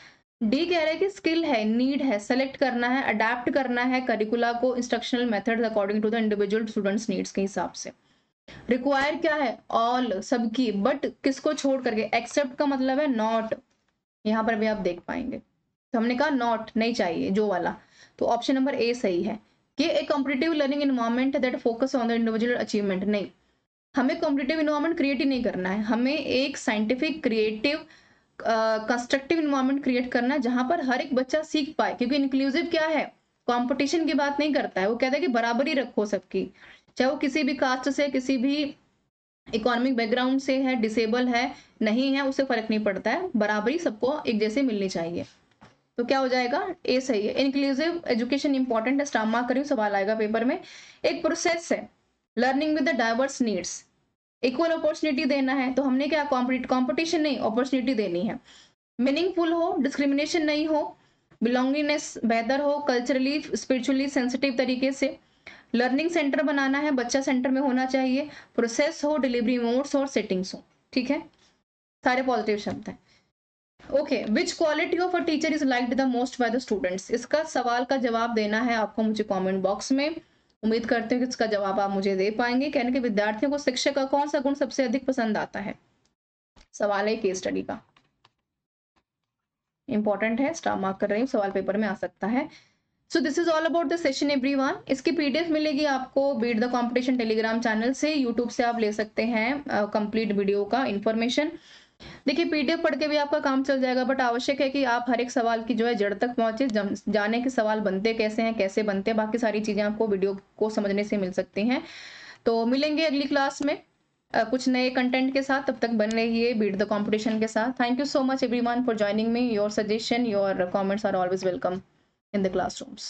D कह रहे हैं कि स्किल है, नीड है, सेलेक्ट करना है, अडेप्ट करना है करिकुला को, instructional method according to the individual students needs के हिसाब से। रिक्वायर क्या है? ऑल, सबकी, बट किसको छोड़ करके? एक्सेप्ट का मतलब है नॉट, यहाँ पर भी आप देख पाएंगे, तो हमने कहा नॉट नहीं चाहिए जो वाला, तो ऑप्शन नंबर ए सही है कि एक competitive learning environment that focus on the individual achievement. नहीं, हमें कॉम्पिटिटिव इन्वायरमेंट क्रिएट ही नहीं करना है, हमें एक scientific, creative, constructive environment create करना है, जहां पर हर एक बच्चा सीख पाए, क्योंकि इंक्लूसिव क्या है? कंपटीशन की बात नहीं करता है, वो कहता है कि बराबरी रखो सबकी, चाहे वो किसी भी कास्ट से, किसी भी इकोनॉमिक बैकग्राउंड से है, डिसेबल है, नहीं है, उससे फर्क नहीं पड़ता है, बराबरी सबको एक जैसे मिलनी चाहिए। तो क्या हो जाएगा, ए सही है। इंक्लूसिव एजुकेशन इंपॉर्टेंट है, स्टार मार्क करिए, सवाल आएगा पेपर में। एक प्रोसेस है learning with the diverse needs, equal opportunity देना है, तो हमने क्या कंपटीशन नहीं, अपॉर्चुनिटी देनी है। मीनिंगफुल हो, डिस्क्रिमिनेशन नहीं हो, बिलोंगिंगनेस बेहतर हो, कल्चरली स्पिरिचुअली सेंसिटिव तरीके से। लर्निंग सेंटर बनाना है, बच्चा सेंटर में होना चाहिए, प्रोसेस हो, डिलीवरी मोड्स और सेटिंग्स हो, ठीक है, सारे पॉजिटिव शब्द हैं। Okay, which quality of a teacher is liked the most by the students, इसका सवाल का जवाब देना है आपको मुझे कमेंट बॉक्स में। उम्मीद करते हैं कि इसका जवाब आप मुझे दे पाएंगे। कहने के विद्यार्थियों को शिक्षक का कौन सा गुण सबसे अधिक पसंद आता है, सवाल है केस स्टडी का, इंपॉर्टेंट है, स्टार मार्क कर रही हूँ, सवाल पेपर में आ सकता है। So this is all about the session everyone. इसकी पीडीएफ मिलेगी आपको beat the competition Telegram channel से, यूट्यूब से आप ले सकते हैं कंप्लीट वीडियो का इंफॉर्मेशन। देखिए पीडीएफ पढ़ के भी आपका काम चल जाएगा, बट आवश्यक है कि आप हर एक सवाल की जो है जड़ तक पहुंचे, जाने के सवाल बनते कैसे हैं, कैसे बनते हैं, बाकी सारी चीजें आपको वीडियो को समझने से मिल सकती हैं। तो मिलेंगे अगली क्लास में कुछ नए कंटेंट के साथ, तब तक बन रहिए बीट द कंपटीशन के साथ। Thank you so much everyone for joining me, your suggestion, your comments are always welcome in the classrooms.